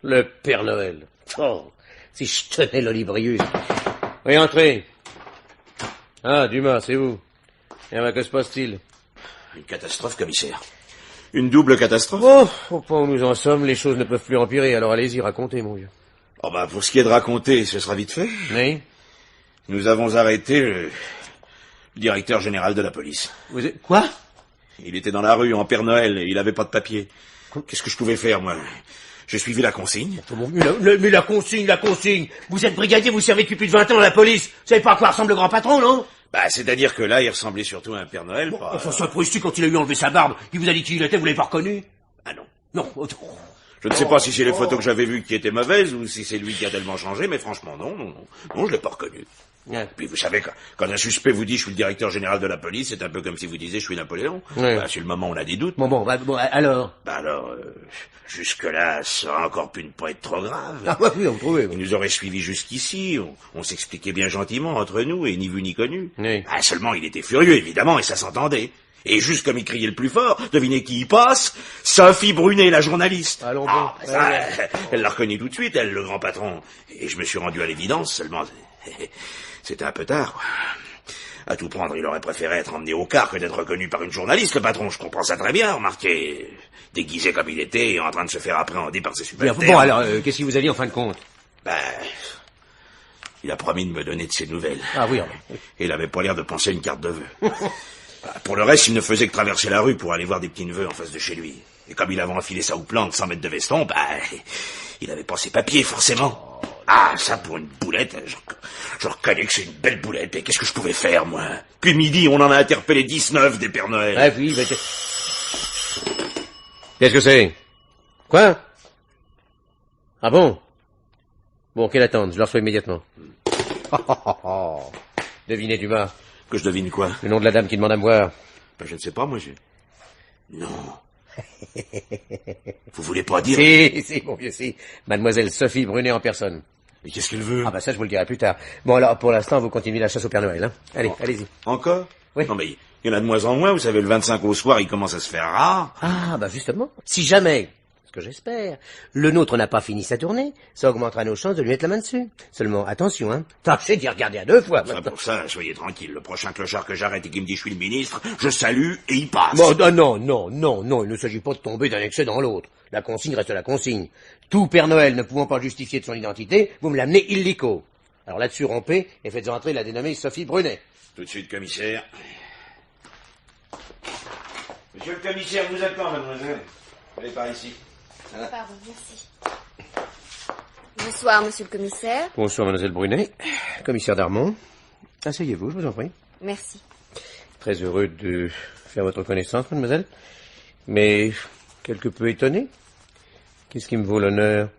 Le Père Noël. Oh, si je tenais l'Olibrius. Oui, entrez. Ah, Dumas, c'est vous. Et que se passe-t-il? Une catastrophe, commissaire. Une double catastrophe? Oh, au point où nous en sommes, les choses ne peuvent plus empirer, alors allez-y, racontez, mon vieux. Oh bah, pour ce qui est de raconter, ce sera vite fait. Oui. Nous avons arrêté le directeur général de la police. Vous êtes... Quoi? Il était dans la rue en Père Noël et il avait pas de papier. Qu'est-ce que je pouvais faire, moi? J'ai suivi la consigne. Mais la consigne. Vous êtes brigadier, vous servez depuis plus de 20 ans à la police. Vous savez pas à quoi ressemble le grand patron, non? Bah, c'est-à-dire que là, il ressemblait surtout à un Père Noël. Bon, enfin, sapristi, quand il a eu enlevé sa barbe, il vous a dit qui il était, vous l'avez pas reconnu? Ah non. Non. Je ne sais pas si c'est les photos que j'avais vues qui étaient mauvaises ou si c'est lui qui a tellement changé, mais franchement, non, je l'ai pas reconnu. Ouais. Puis vous savez, quand un suspect vous dit je suis le directeur général de la police, c'est un peu comme si vous disiez je suis Napoléon. Ouais. Bah, sur le moment, on a des doutes. Bon, alors? Bah alors, jusque-là, ça aurait encore pu ne pas être trop grave. Ah bah oui, on trouvait. Il nous aurait suivis jusqu'ici, on s'expliquait bien gentiment entre nous, et ni vu ni connu. Oui. Ah, seulement, il était furieux, évidemment, et ça s'entendait. Et juste comme il criait le plus fort, devinez qui y passe? Sophie Brunet, la journaliste. Allons bon. Elle l'a reconnu tout de suite, elle, le grand patron. Et je me suis rendu à l'évidence, seulement... C'était un peu tard, quoi. À tout prendre, il aurait préféré être emmené au quart que d'être reconnu par une journaliste, le patron. Je comprends ça très bien, remarquez. Déguisé comme il était et en train de se faire appréhender par ses subalternes. Bon, alors, qu'est-ce qu'il vous a dit en fin de compte? Il a promis de me donner de ses nouvelles. Ah oui. Et il avait pas l'air de penser à une carte de vœux. Pour le reste, il ne faisait que traverser la rue pour aller voir des petits-neveux en face de chez lui. Et comme il avait enfilé sa houppelande 100 mètres de veston, il avait pas ses papiers, forcément. Ah, ça, pour une boulette, je reconnais que c'est une belle boulette. Et qu'est-ce que je pouvais faire, moi? Puis midi, on en a interpellé 19 des Pères Noël. Ah oui, Qu'est-ce que c'est? Quoi? Ah bon? Bon, qu'elle attende, je le reçois immédiatement. Devinez, Dumas. Que je devine quoi? Le nom de la dame qui demande à me voir. Je ne sais pas, moi, Non. Vous voulez pas dire? Si, mon vieux, si. Mademoiselle Sophie Brunet en personne. Mais qu'est-ce qu'elle veut? Ah bah ça, je vous le dirai plus tard. Bon, alors, pour l'instant, vous continuez la chasse au Père Noël, hein. Allez, allez-y. Encore? Oui. Non, mais il y en a de moins en moins, vous savez, le 25 au soir, il commence à se faire rare. Ah, bah justement, si jamais, ce que j'espère, le nôtre n'a pas fini sa tournée, ça augmentera nos chances de lui mettre la main dessus. Seulement, attention, hein, tâchez d'y regarder à 2 fois. Enfin, pour ça, soyez tranquille. Le prochain clochard que j'arrête et qui me dit je suis le ministre, je salue et il passe. Bon, non, il ne s'agit pas de tomber d'un excès dans l'autre. La consigne reste la consigne. Tout Père Noël ne pouvant pas justifier de son identité, vous me l'amenez illico. Alors là-dessus, rompez et faites entrer la dénommée Sophie Brunet. Tout de suite, commissaire. Monsieur le commissaire vous attend, mademoiselle. Allez par ici. Pardon, merci. Bonsoir, monsieur le commissaire. Bonsoir, mademoiselle Brunet. Commissaire Darmon. Asseyez-vous, je vous en prie. Merci. Très heureux de faire votre connaissance, mademoiselle. Mais quelque peu étonné. Qu'est-ce qui me vaut l'honneur?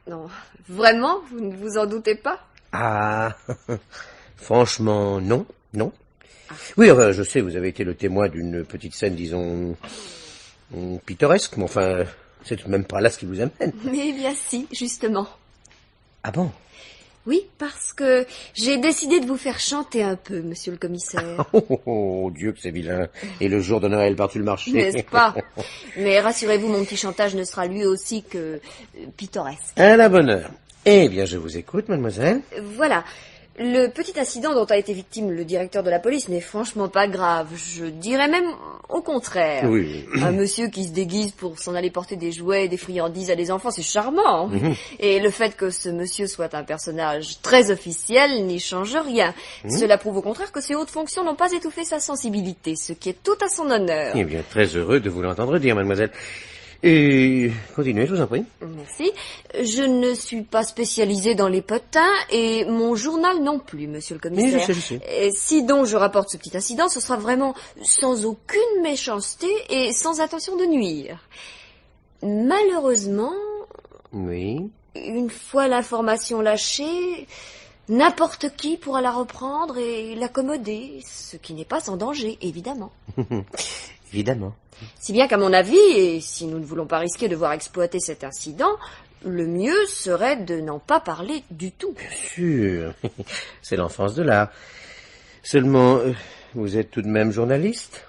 Non, vraiment, vous ne vous en doutez pas? Ah, franchement, non. Oui, enfin, je sais, vous avez été le témoin d'une petite scène, disons, pittoresque, mais enfin, c'est tout de même pas là ce qui vous amène. Mais bien si, justement. Ah bon? Oui, parce que j'ai décidé de vous faire chanter un peu, monsieur le commissaire. Oh, Dieu que c'est vilain. Et le jour de Noël par-dessus le marché. N'est-ce pas? Mais rassurez-vous, mon petit chantage ne sera lui aussi que pittoresque. À la bonne heure. Eh bien, je vous écoute, mademoiselle. Voilà. Le petit incident dont a été victime le directeur de la police n'est franchement pas grave. Je dirais même au contraire. Oui. Un monsieur qui se déguise pour s'en aller porter des jouets et des friandises à des enfants, c'est charmant. Et le fait que ce monsieur soit un personnage très officiel n'y change rien. Cela prouve au contraire que ses hautes fonctions n'ont pas étouffé sa sensibilité, ce qui est tout à son honneur. Eh bien, très heureux de vous l'entendre dire, mademoiselle. Et continuez, je vous en prie. Merci. Je ne suis pas spécialisée dans les potins et mon journal non plus, monsieur le commissaire. Oui, je sais. Et si donc je rapporte ce petit incident, ce sera vraiment sans aucune méchanceté et sans intention de nuire. Malheureusement, Oui. une fois l'information lâchée, n'importe qui pourra la reprendre et l'accommoder, ce qui n'est pas sans danger, évidemment. Évidemment. Si bien qu'à mon avis, et si nous ne voulons pas risquer de voir exploiter cet incident, le mieux serait de n'en pas parler du tout. Bien sûr. C'est l'enfance de l'art. Seulement, vous êtes tout de même journaliste.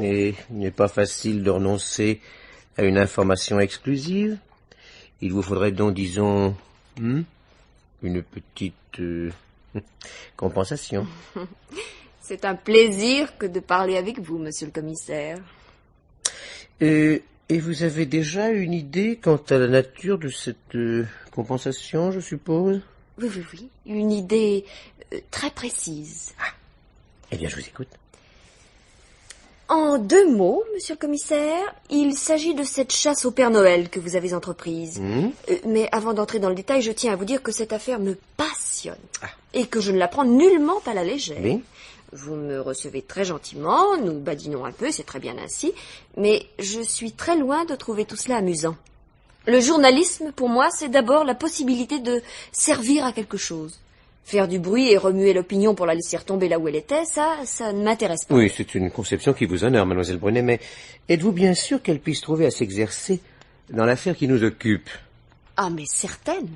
Et il n'est pas facile de renoncer à une information exclusive. Il vous faudrait donc, disons, une petite compensation. C'est un plaisir que de parler avec vous, monsieur le commissaire. Et vous avez déjà une idée quant à la nature de cette compensation, je suppose? Oui. Une idée très précise. Ah. Eh bien, je vous écoute. En 2 mots, monsieur le commissaire, il s'agit de cette chasse au Père Noël que vous avez entreprise. Mais avant d'entrer dans le détail, je tiens à vous dire que cette affaire me passionne. Et que je ne la prends nullement à la légère. Oui. Vous me recevez très gentiment, nous badinons un peu, c'est très bien ainsi, mais je suis très loin de trouver tout cela amusant. Le journalisme, pour moi, c'est d'abord la possibilité de servir à quelque chose. Faire du bruit et remuer l'opinion pour la laisser retomber là où elle était, ça ne m'intéresse pas. Oui, c'est une conception qui vous honore, mademoiselle Brunet, mais êtes-vous bien sûr qu'elle puisse trouver à s'exercer dans l'affaire qui nous occupe? Ah, mais certaine.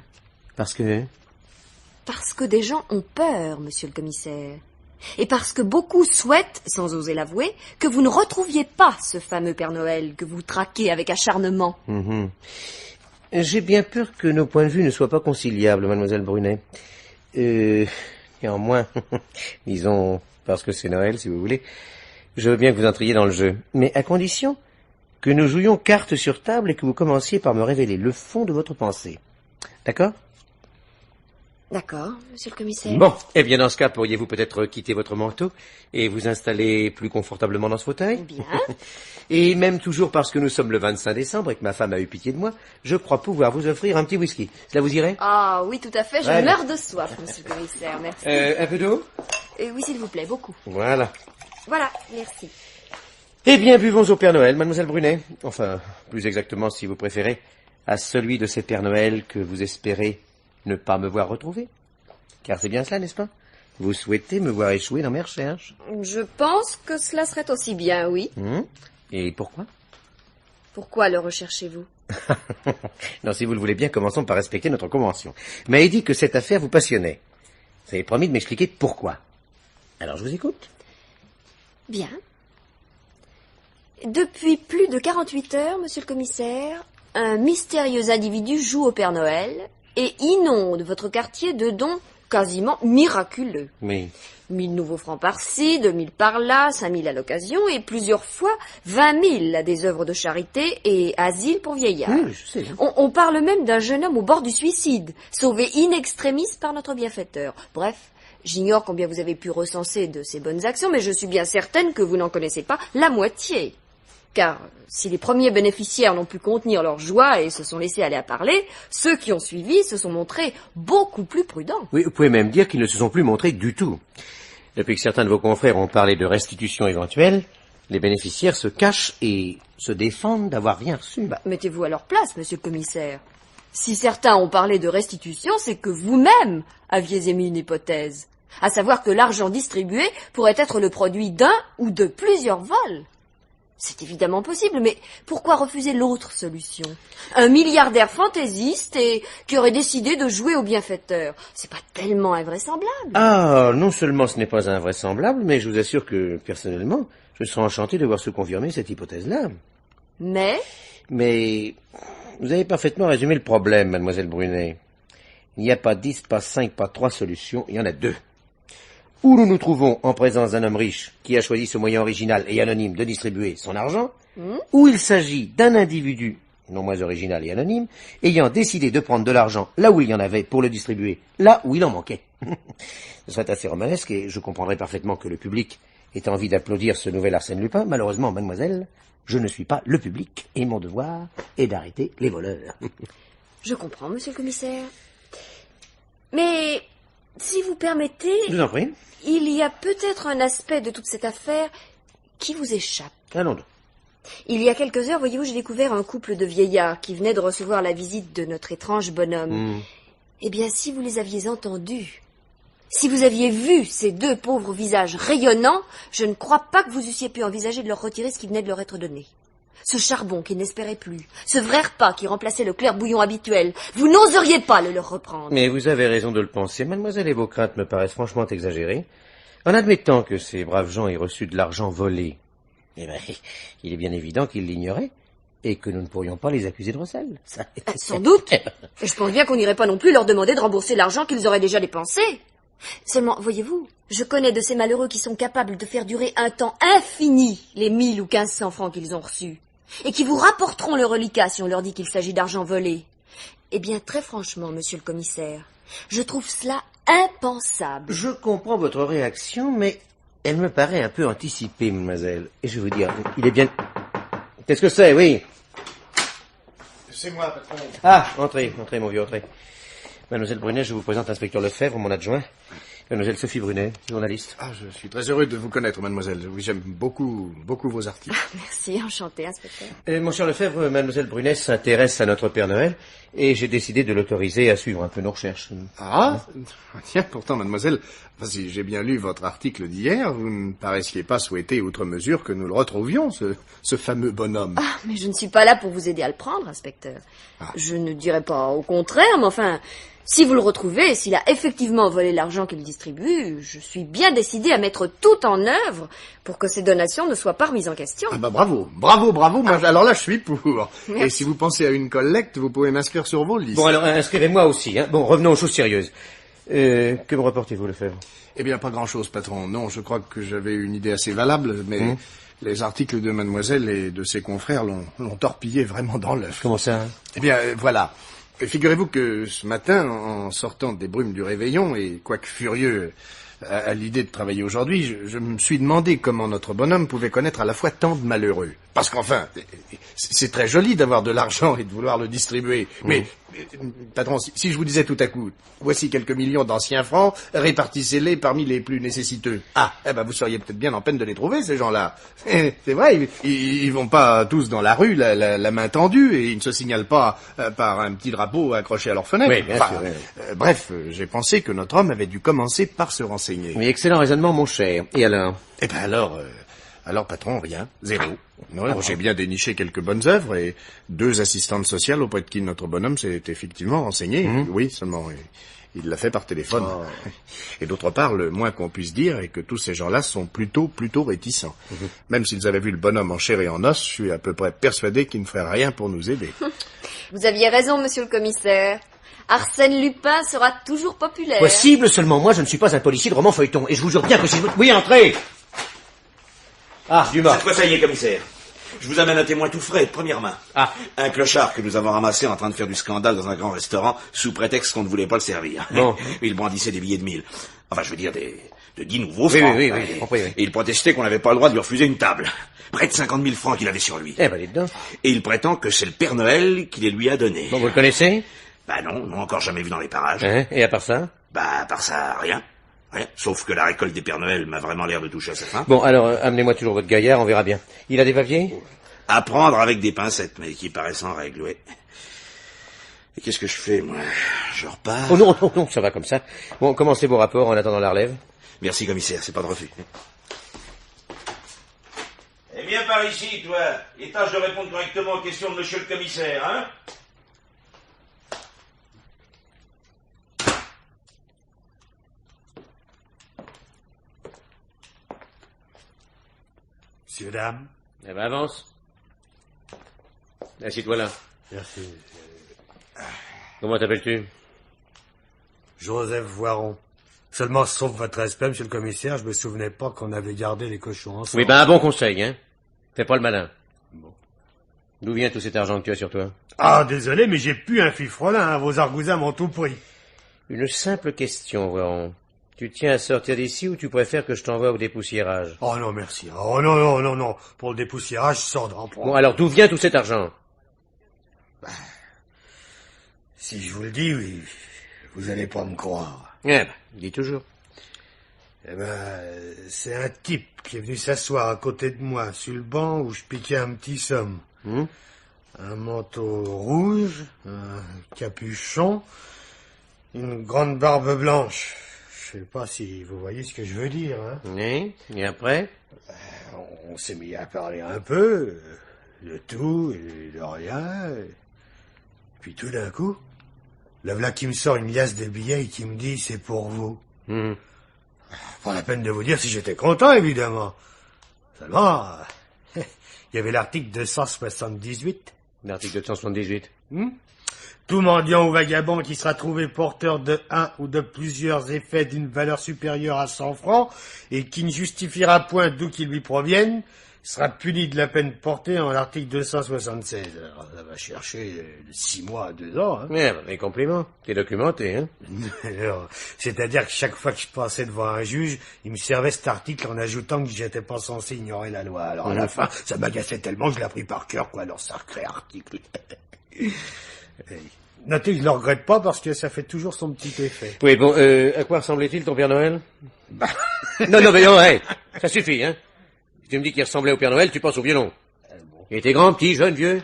Parce que des gens ont peur, monsieur le commissaire. Et parce que beaucoup souhaitent, sans oser l'avouer, que vous ne retrouviez pas ce fameux Père Noël que vous traquez avec acharnement. J'ai bien peur que nos points de vue ne soient pas conciliables, mademoiselle Brunet. Néanmoins, disons, parce que c'est Noël, si vous voulez, je veux bien que vous entriez dans le jeu, mais à condition que nous jouions cartes sur table et que vous commenciez par me révéler le fond de votre pensée. D'accord? D'accord, monsieur le commissaire. Bon, eh bien dans ce cas, pourriez-vous peut-être quitter votre manteau et vous installer plus confortablement dans ce fauteuil? Bien. Et même toujours parce que nous sommes le 25 décembre et que ma femme a eu pitié de moi, je crois pouvoir vous offrir un petit whisky. Cela vous irait? Ah oui, tout à fait, je Ouais. meurs de soif, monsieur le commissaire, merci. Un peu d'eau? Oui, s'il vous plaît, beaucoup. Voilà. Voilà, merci. Eh bien, buvons au Père Noël, mademoiselle Brunet. Enfin, plus exactement, si vous préférez, à celui de ces Pères Noël que vous espérez ne pas me voir retrouver. Car c'est bien cela, n'est-ce pas? Vous souhaitez me voir échouer dans mes recherches. Je pense que cela serait aussi bien, oui. Et pourquoi? Pourquoi le recherchez-vous? Non, si vous le voulez bien, commençons par respecter notre convention. Vous m'avez dit que cette affaire vous passionnait. Vous avez promis de m'expliquer pourquoi. Alors, je vous écoute. Bien. Depuis plus de 48 heures, monsieur le commissaire, un mystérieux individu joue au Père Noël et inonde votre quartier de dons quasiment miraculeux. Oui. 1000 nouveaux francs par-ci, 2000 par-là, 5000 à l'occasion et plusieurs fois 20 000 à des œuvres de charité et asile pour vieillards. Oui, je sais. On parle même d'un jeune homme au bord du suicide, sauvé in extremis par notre bienfaiteur. Bref, j'ignore combien vous avez pu recenser de ces bonnes actions, mais je suis bien certaine que vous n'en connaissez pas la moitié. Car si les premiers bénéficiaires n'ont pu contenir leur joie et se sont laissés aller à parler, ceux qui ont suivi se sont montrés beaucoup plus prudents. Oui, vous pouvez même dire qu'ils ne se sont plus montrés du tout. Depuis que certains de vos confrères ont parlé de restitution éventuelle, les bénéficiaires se cachent et se défendent d'avoir rien reçu. Mettez-vous à leur place, monsieur le commissaire. Si certains ont parlé de restitution, c'est que vous-même aviez émis une hypothèse, à savoir que l'argent distribué pourrait être le produit d'un ou de plusieurs vols. C'est évidemment possible, mais pourquoi refuser l'autre solution? Un milliardaire fantaisiste et qui aurait décidé de jouer au bienfaiteur. C'est pas tellement invraisemblable. Ah, non seulement ce n'est pas invraisemblable, mais je vous assure que, personnellement, je serais enchanté de voir se confirmer cette hypothèse-là. Mais vous avez parfaitement résumé le problème, mademoiselle Brunet. Il n'y a pas 10, pas 5, pas 3 solutions, il y en a 2. Ou nous nous trouvons en présence d'un homme riche qui a choisi ce moyen original et anonyme de distribuer son argent, ou il s'agit d'un individu, non moins original et anonyme, ayant décidé de prendre de l'argent là où il y en avait pour le distribuer là où il en manquait. Ce serait assez romanesque et je comprendrais parfaitement que le public ait envie d'applaudir ce nouvel Arsène Lupin. Malheureusement, mademoiselle, je ne suis pas le public et mon devoir est d'arrêter les voleurs. je comprends, monsieur le commissaire. Mais si vous permettez, Je vous en prie. il y a peut-être un aspect de toute cette affaire qui vous échappe. Allons donc. Il y a quelques heures, voyez-vous, j'ai découvert un couple de vieillards qui venaient de recevoir la visite de notre étrange bonhomme. Eh bien, si vous les aviez entendus, si vous aviez vu ces 2 pauvres visages rayonnants, je ne crois pas que vous eussiez pu envisager de leur retirer ce qui venait de leur être donné. Ce charbon qu'ils n'espéraient plus, ce vrai repas qui remplaçait le clair bouillon habituel, vous n'oseriez pas le leur reprendre. Mais vous avez raison de le penser, mademoiselle, et vos craintes me paraissent franchement exagérées. En admettant que ces braves gens aient reçu de l'argent volé, eh bien, il est bien évident qu'ils l'ignoraient. et que nous ne pourrions pas les accuser de recel. Ça... Sans doute. Et je pense bien qu'on n'irait pas non plus leur demander de rembourser l'argent qu'ils auraient déjà dépensé. Seulement, voyez-vous, je connais de ces malheureux qui sont capables de faire durer un temps infini les 1000 ou 1500 francs qu'ils ont reçus, et qui vous rapporteront le reliquat si on leur dit qu'il s'agit d'argent volé. Eh bien, très franchement, monsieur le commissaire, je trouve cela impensable. Je comprends votre réaction, mais elle me paraît un peu anticipée, mademoiselle. Et je vais vous dire, il est bien... Qu'est-ce que c'est, oui? C'est moi, patron. Ah, entrez, mon vieux, entrez. Mademoiselle Brunet, je vous présente l'inspecteur Lefebvre, mon adjoint. Mademoiselle Sophie Brunet, journaliste. Ah, je suis très heureux de vous connaître, mademoiselle. Oui, j'aime beaucoup vos articles. Merci, enchanté, inspecteur. Mon cher Lefebvre, mademoiselle Brunet s'intéresse à notre Père Noël, et j'ai décidé de l'autoriser à suivre un peu nos recherches. Ah, tiens, pourtant, mademoiselle, si j'ai bien lu votre article d'hier, vous ne paraissiez pas souhaiter outre mesure que nous le retrouvions, ce fameux bonhomme. Ah, mais je ne suis pas là pour vous aider à le prendre, inspecteur. Ah. Je ne dirais pas au contraire, mais enfin... Si vous le retrouvez, s'il a effectivement volé l'argent qu'il distribue, je suis bien décidé à mettre tout en œuvre pour que ces donations ne soient pas remises en question. Ah bah bravo. Moi, alors là, je suis pour. Merci. Et si vous pensez à une collecte, vous pouvez m'inscrire sur vos listes. Bon, alors, inscrivez-moi aussi, hein. Bon, revenons aux choses sérieuses. Que me rapportez-vous, Lefebvre? Eh bien, pas grand-chose, patron. Non, je crois que j'avais une idée assez valable, mais les articles de mademoiselle et de ses confrères l'ont torpillé vraiment dans l'œuf. Comment ça? Eh bien, voilà. Figurez-vous que ce matin, en sortant des brumes du réveillon, et quoique furieux à l'idée de travailler aujourd'hui, je me suis demandé comment notre bonhomme pouvait connaître à la fois tant de malheureux. Parce qu'enfin, c'est très joli d'avoir de l'argent et de vouloir le distribuer. Mais, patron, si je vous disais tout à coup, voici quelques millions d'anciens francs, répartissez-les parmi les plus nécessiteux. Ah, eh ben vous seriez peut-être bien en peine de les trouver, ces gens-là. C'est vrai, ils vont pas tous dans la rue, la main tendue, et ils ne se signalent pas par un petit drapeau accroché à leur fenêtre. Oui, bien sûr, oui. Bref, j'ai pensé que notre homme avait dû commencer par se renseigner. Oui, excellent raisonnement, mon cher. Et alors? Eh ben alors, patron, rien, zéro. Non, j'ai bien déniché quelques bonnes œuvres et 2 assistantes sociales auprès de qui notre bonhomme s'est effectivement renseigné. Oui, seulement, il l'a fait par téléphone. Oh. Et d'autre part, le moins qu'on puisse dire est que tous ces gens-là sont plutôt réticents. Même s'ils avaient vu le bonhomme en chair et en os, je suis à peu près persuadé qu'ils ne feraient rien pour nous aider. Vous aviez raison, monsieur le commissaire. Arsène Lupin sera toujours populaire. Possible seulement, moi je ne suis pas un policier de roman feuilleton, et je vous jure bien que si je... Oui, entrez! Ah, Dumas. Cette fois, ça y est, commissaire. Je vous amène un témoin tout frais, de première main. Ah. Un clochard que nous avons ramassé en train de faire du scandale dans un grand restaurant, sous prétexte qu'on ne voulait pas le servir. Bon. Il brandissait des billets de 1000. Enfin, je veux dire, de 10 nouveaux francs. Oui, oui. Et il protestait qu'on n'avait pas le droit de lui refuser une table. Près de 50 000 francs qu'il avait sur lui. Eh ben, dites donc. Et il prétend que c'est le Père Noël qui les lui a donnés. Bon, vous le connaissez? Bah non, encore jamais vu dans les parages. Hein? Et à part ça? Bah, à part ça, rien. Rien. Sauf que la récolte des Pères Noël m'a vraiment l'air de toucher à sa fin. Bon, alors, amenez-moi toujours votre gaillard, on verra bien. Il a des papiers? À prendre avec des pincettes, mais qui paraissent en règle, oui. Et qu'est-ce que je fais, moi? Je repars? Oh non, ça va comme ça. Bon, commencez vos rapports en attendant la relève. Merci, commissaire, c'est pas de refus. Eh bien, par ici, toi, et tâche de répondre correctement aux questions de monsieur le commissaire, hein? Monsieur, dame. Eh ben, avance. Assieds-toi là. Merci. Comment t'appelles-tu? Joseph Voiron. Seulement, sauf votre respect, monsieur le commissaire, je me souvenais pas qu'on avait gardé les cochons ensemble. Oui, ben, un bon conseil, hein. Fais pas le malin. Bon. D'où vient tout cet argent que tu as sur toi? Ah, désolé, mais j'ai plus un fifrelin, hein. Vos argousins m'ont tout pris. Une simple question, Voiron. Tu tiens à sortir d'ici ou tu préfères que je t'envoie au dépoussiérage? Oh non, merci. Oh non. Pour le dépoussiérage, je sors d'en prendre. Bon, alors d'où vient tout cet argent? Si je vous le dis, oui, vous allez pas me croire. Eh ben, dis toujours. Eh ben, c'est un type qui est venu s'asseoir à côté de moi, sur le banc où je piquais un petit somme. Un manteau rouge, un capuchon, une grande barbe blanche. Je sais pas si vous voyez ce que je veux dire, hein. Oui, et après? On s'est mis à parler un peu, de tout et de rien. Puis tout d'un coup, le voilà qui me sort une liasse de billets et qui me dit « c'est pour vous ». Pas la peine de vous dire si j'étais content, évidemment. Seulement, il y avait l'article 278. L'article 278. Tout mendiant ou vagabond qui sera trouvé porteur de un ou de plusieurs effets d'une valeur supérieure à 100 francs et qui ne justifiera point d'où qu'ils lui proviennent sera puni de la peine portée en l'article 276. Alors, ça va chercher de 6 mois à 2 ans. Hein. Mes compliments. T'es documenté, hein. Alors, c'est-à-dire que chaque fois que je passais devant un juge, il me servait cet article en ajoutant que j'étais pas censé ignorer la loi. Alors à la fin, ça m'agaçait tellement que je l'ai appris par cœur, quoi, leur sacré article. Notez que je ne le regrette pas parce que ça fait toujours son petit effet. Oui, bon, à quoi ressemblait-il ton Père Noël? Non, mais non, hey, ça suffit, hein. Si tu me dis qu'il ressemblait au Père Noël, tu penses au violon. Il était grand, petit, jeune, vieux?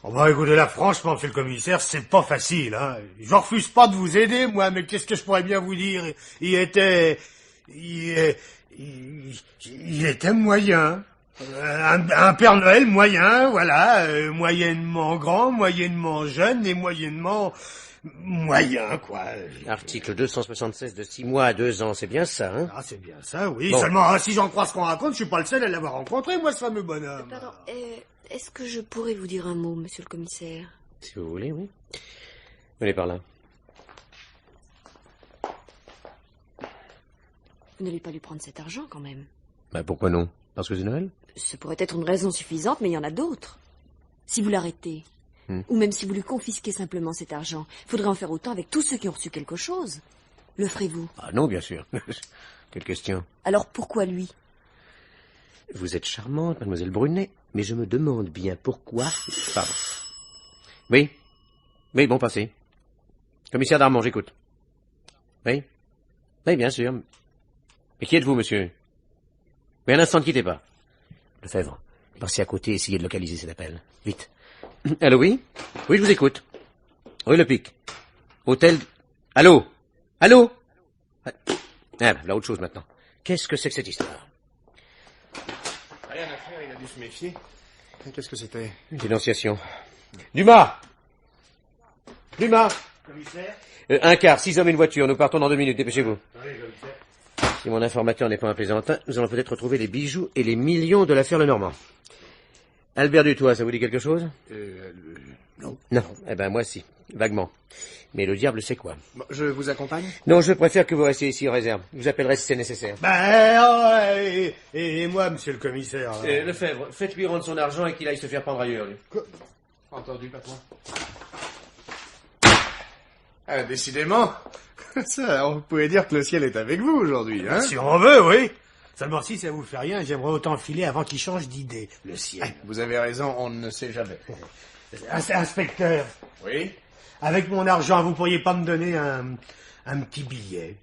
Oh bah écoutez là, franchement, monsieur le commissaire, c'est pas facile, hein. Je refuse pas de vous aider, moi, mais qu'est-ce que je pourrais bien vous dire? Il était moyen. Un Père Noël moyen, voilà, moyennement grand, moyennement jeune et moyennement moyen, quoi. Article 276 de 6 mois à 2 ans, c'est bien ça, hein? Ah, c'est bien ça, oui. Bon. Seulement, si j'en crois ce qu'on raconte, je suis pas le seul à l'avoir rencontré, moi, ce fameux bonhomme. Pardon, est-ce que je pourrais vous dire un mot, monsieur le commissaire? Si vous voulez, oui. Venez par là. Vous n'allez pas lui prendre cet argent, quand même. Bah, pourquoi non? Parce que c'est Noël? Ce pourrait être une raison suffisante, mais il y en a d'autres. Si vous l'arrêtez, ou même si vous lui confisquez simplement cet argent, il faudrait en faire autant avec tous ceux qui ont reçu quelque chose. Le ferez-vous? Ah non, bien sûr. Quelle question? Alors pourquoi lui? Vous êtes charmante, mademoiselle Brunet, mais je me demande bien pourquoi... Pardon. Oui? Oui, bon, passez. Commissaire d'Armand, j'écoute. Oui? Oui, bien sûr. Mais qui êtes-vous, monsieur? Mais un instant, ne quittez pas. Lefebvre, passez à côté et essayez de localiser cet appel. Vite. Allô, oui? Oui, je vous écoute. Oui, le pic. Hôtel... Allô? Allô? Ah, voilà autre chose maintenant. Qu'est-ce que c'est que cette histoire? Rien à faire, il a dû se méfier. Qu'est-ce que c'était? Une dénonciation. Dumas! Dumas! Commissaire? Un quart, 6 hommes et une voiture. Nous partons dans 2 minutes. Dépêchez-vous. Oui, commissaire. Si mon informateur n'est pas un plaisantin, nous allons peut-être retrouver les bijoux et les millions de l'affaire Lenormand. Albert Dutoit, ça vous dit quelque chose? Non. Non. Eh ben, moi, si. Vaguement. Mais le diable sait quoi. Bon, je vous accompagne? Non, je préfère que vous restiez ici en réserve. Je vous appellerai si c'est nécessaire. Et moi, monsieur le commissaire? Lefebvre, faites-lui rendre son argent et qu'il aille se faire prendre ailleurs, lui. Entendu, patron. Ah, décidément. Ça, on pourrait dire que le ciel est avec vous aujourd'hui, hein? Si on veut, oui. Seulement si ça vous fait rien, j'aimerais autant filer avant qu'il change d'idée, le ciel. Vous avez raison, on ne sait jamais. Inspecteur, Oui? avec mon argent, vous pourriez pas me donner un petit billet?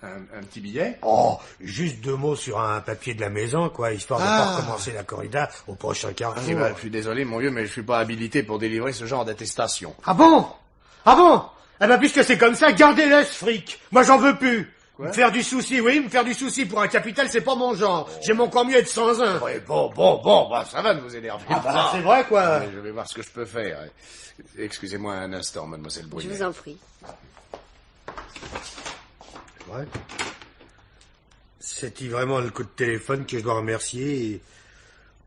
Un petit billet? Oh, juste 2 mots sur un papier de la maison, quoi, histoire de pas recommencer la corrida au prochain carrefour. Eh ben, je suis désolé, mon vieux, mais je suis pas habilité pour délivrer ce genre d'attestation. Ah bon? Ah bon? Eh ben, puisque c'est comme ça, gardez-le, ce fric. Moi, j'en veux plus. Quoi? Me faire du souci, oui, me faire du souci pour un capital, c'est pas mon genre. J'aime encore mieux être sans un. Oui, bon, bah, ça va, ne vous énervez Ah pas. bah, c'est vrai, quoi. Mais je vais voir ce que je peux faire. Excusez-moi un instant, mademoiselle Je Brunet. vous en prie. Ouais. C'est-il vraiment le coup de téléphone que je dois remercier?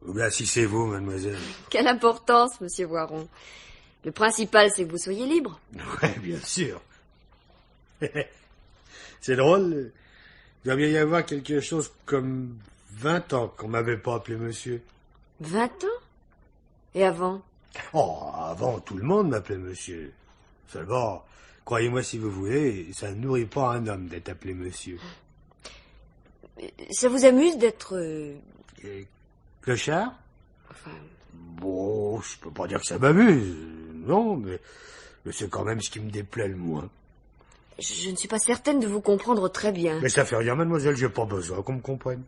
Ou bien si c'est vous, mademoiselle? Quelle importance, monsieur Voiron. Le principal, c'est que vous soyez libre. Ouais, bien sûr. C'est drôle. Il doit bien y avoir quelque chose comme 20 ans qu'on m'avait pas appelé monsieur. 20 ans? Et avant? Oh, avant, tout le monde m'appelait monsieur. Seulement, croyez-moi si vous voulez, ça ne nourrit pas un homme d'être appelé monsieur. Ça vous amuse d'être... Clochard? Enfin, Bon, je peux pas dire que ça m'amuse. Non, mais c'est quand même ce qui me déplaît le moins. je ne suis pas certaine de vous comprendre très bien. Mais ça fait rien, mademoiselle, j'ai pas besoin qu'on me comprenne.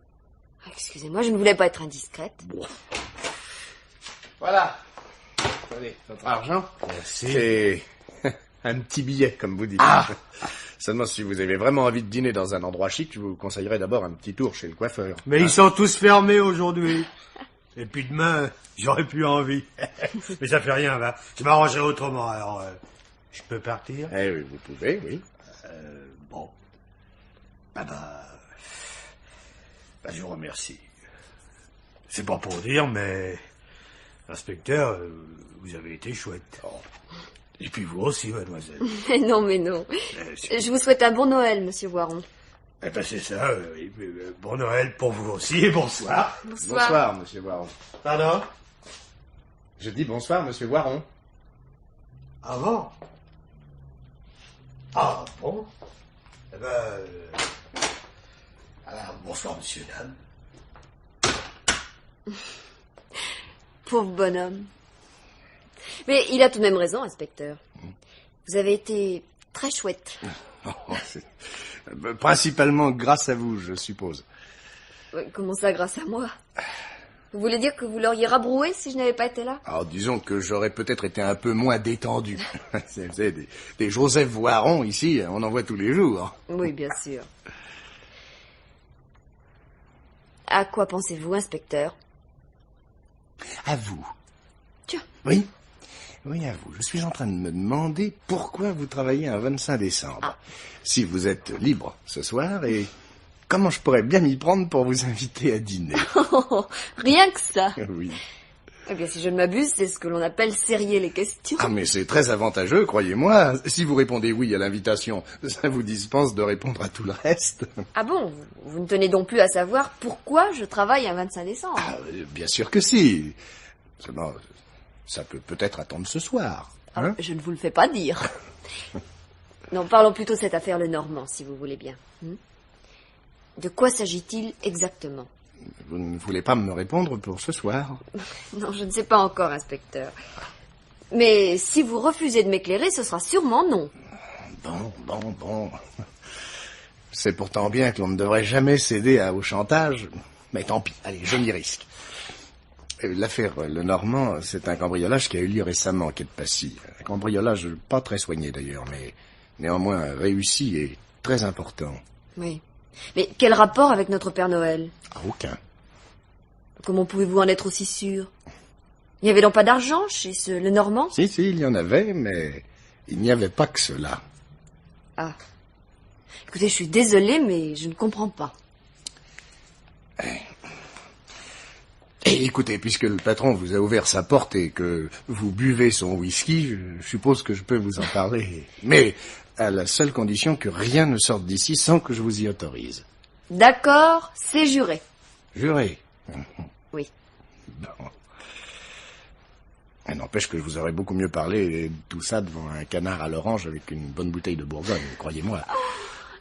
Ah, excusez-moi, je ne voulais pas être indiscrète. Voilà. Tenez, votre argent. Merci. C'est un petit billet, comme vous dites. Seulement, si vous avez vraiment envie de dîner dans un endroit chic, je vous conseillerais d'abord un petit tour chez le coiffeur. Mais ils sont tous fermés aujourd'hui. Et puis demain, j'aurais plus envie. Mais ça fait rien, va. Je m'arrangerai autrement, alors... je peux partir? Eh oui, vous pouvez, oui. Bon. Je vous remercie. C'est pas pour dire, mais Inspecteur, vous avez été chouette. Oh. Et puis vous aussi, mademoiselle. Mais non. Je vous souhaite un bon Noël, monsieur Voiron. Eh ben c'est ça. Bon Noël pour vous aussi et bonsoir. Bonsoir, monsieur Voiron. Pardon? Je dis bonsoir, monsieur Voiron. Ah bon? Ah bon? Eh ben... alors, bonsoir, monsieur, dame. Pauvre bonhomme. Mais il a tout de même raison, inspecteur. Vous avez été très chouette. Principalement grâce à vous, je suppose. Comment ça, grâce à moi? Vous voulez dire que vous l'auriez rabroué si je n'avais pas été là? Alors, disons que j'aurais peut-être été un peu moins détendu. Vous savez, des Joseph Voiron, ici, on en voit tous les jours. Oui, bien sûr. À quoi pensez-vous, inspecteur? À vous. Tiens. Oui, à vous. Je suis en train de me demander pourquoi vous travaillez un 25 décembre. Ah. Si vous êtes libre ce soir et comment je pourrais bien m'y prendre pour vous inviter à dîner. Rien que ça. Oui. Eh bien, si je ne m'abuse, c'est ce que l'on appelle serrer les questions. Ah, mais c'est très avantageux, croyez-moi. Si vous répondez oui à l'invitation, ça vous dispense de répondre à tout le reste. Ah bon? Vous ne tenez donc plus à savoir pourquoi je travaille un 25 décembre? Ah, bien sûr que si. Seulement, ça peut peut-être attendre ce soir. Hein? Je ne vous le fais pas dire. Non, parlons plutôt de cette affaire Lenormand, si vous voulez bien. De quoi s'agit-il exactement? Vous ne voulez pas me répondre pour ce soir? Non, je ne sais pas encore, inspecteur. Mais si vous refusez de m'éclairer, ce sera sûrement non. Bon. C'est pourtant bien que l'on ne devrait jamais céder au chantage. Mais tant pis, allez, je m'y risque. L'affaire Lenormand, c'est un cambriolage qui a eu lieu récemment, quai de Passy. Un cambriolage pas très soigné d'ailleurs, mais néanmoins réussi et très important. Oui. Mais quel rapport avec notre Père Noël? Aucun. Comment pouvez-vous en être aussi sûr? Il n'y avait donc pas d'argent chez ce Lenormand? Si, il y en avait, mais il n'y avait pas que cela. Ah. Écoutez, je suis désolée, mais je ne comprends pas. Et écoutez, puisque le patron vous a ouvert sa porte et que vous buvez son whisky, je suppose que je peux vous en parler. Mais à la seule condition que rien ne sorte d'ici sans que je vous y autorise. D'accord, c'est juré. Juré? Oui. Bon. N'empêche que je vous aurais beaucoup mieux parlé de tout ça devant un canard à l'orange avec une bonne bouteille de Bourgogne, croyez-moi.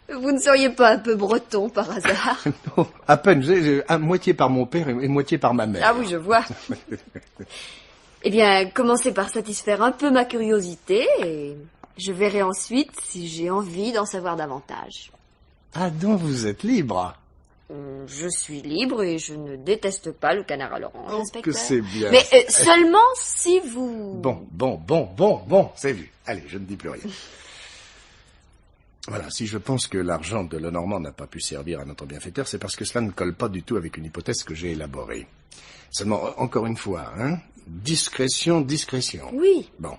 Vous ne seriez pas un peu breton par hasard? Non, à peine, à moitié par mon père et moitié par ma mère. Ah oui, je vois. Eh bien, commencez par satisfaire un peu ma curiosité et je verrai ensuite si j'ai envie d'en savoir davantage. Ah donc vous êtes libre? Je suis libre et je ne déteste pas le canard à l'orange, inspecteur. Que c'est bien. Mais seulement si vous... Bon, c'est vu. Allez, je ne dis plus rien. Voilà, si je pense que l'argent de Lenormand n'a pas pu servir à notre bienfaiteur, c'est parce que cela ne colle pas du tout avec une hypothèse que j'ai élaborée. Seulement, encore une fois, discrétion. Oui. Bon,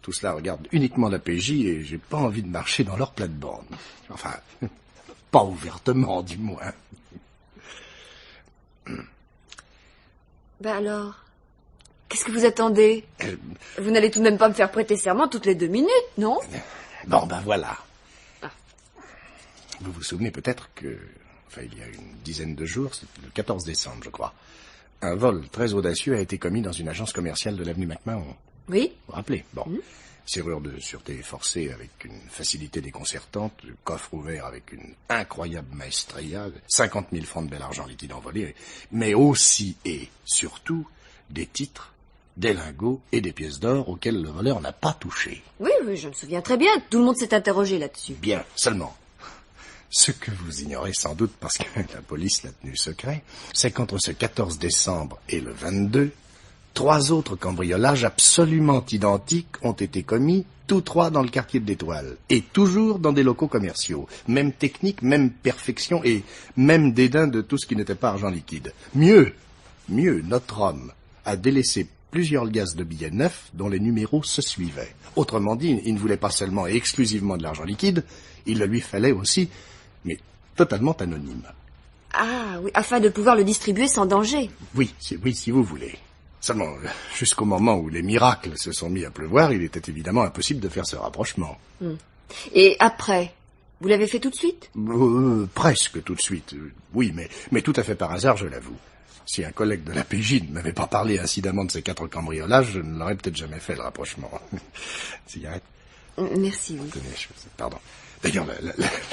tout cela regarde uniquement la PJ et j'ai pas envie de marcher dans leur plate-bande. Enfin, pas ouvertement, du moins. Ben alors, qu'est-ce que vous attendez? Vous n'allez tout de même pas me faire prêter serment toutes les 2 minutes, non? Bon, ben voilà. Ah. Vous vous souvenez peut-être que, il y a une dizaine de jours, c'est le 14 décembre, je crois, un vol très audacieux a été commis dans une agence commerciale de l'avenue McMahon. Oui. Vous vous rappelez? Bon. Serrure de sûreté forcée avec une facilité déconcertante, le coffre ouvert avec une incroyable maestria, 50 000 francs de bel argent liquide envolé, mais aussi et surtout des titres, des lingots et des pièces d'or auxquels le voleur n'a pas touché. Oui, je me souviens très bien. Tout le monde s'est interrogé là-dessus. Bien, seulement. Ce que vous ignorez sans doute parce que la police l'a tenu secret, c'est qu'entre ce 14 décembre et le 22, 3 autres cambriolages absolument identiques ont été commis, tous 3 dans le quartier de l'Étoile, et toujours dans des locaux commerciaux. Même technique, même perfection et même dédain de tout ce qui n'était pas argent liquide. Mieux, notre homme a délaissé plusieurs liasses de billets neufs dont les numéros se suivaient. Autrement dit, il ne voulait pas seulement et exclusivement de l'argent liquide, il le lui fallait aussi, mais totalement anonyme. Ah oui, afin de pouvoir le distribuer sans danger. Oui, si vous voulez. Seulement, jusqu'au moment où les miracles se sont mis à pleuvoir, il était évidemment impossible de faire ce rapprochement. Et après, vous l'avez fait tout de suite? Presque tout de suite, oui, mais tout à fait par hasard, je l'avoue. Si un collègue de la PJ ne m'avait pas parlé incidemment de ces 4 cambriolages, je ne l'aurais peut-être jamais fait, le rapprochement. Cigarette? Merci, oui. Tenez, pardon. D'ailleurs,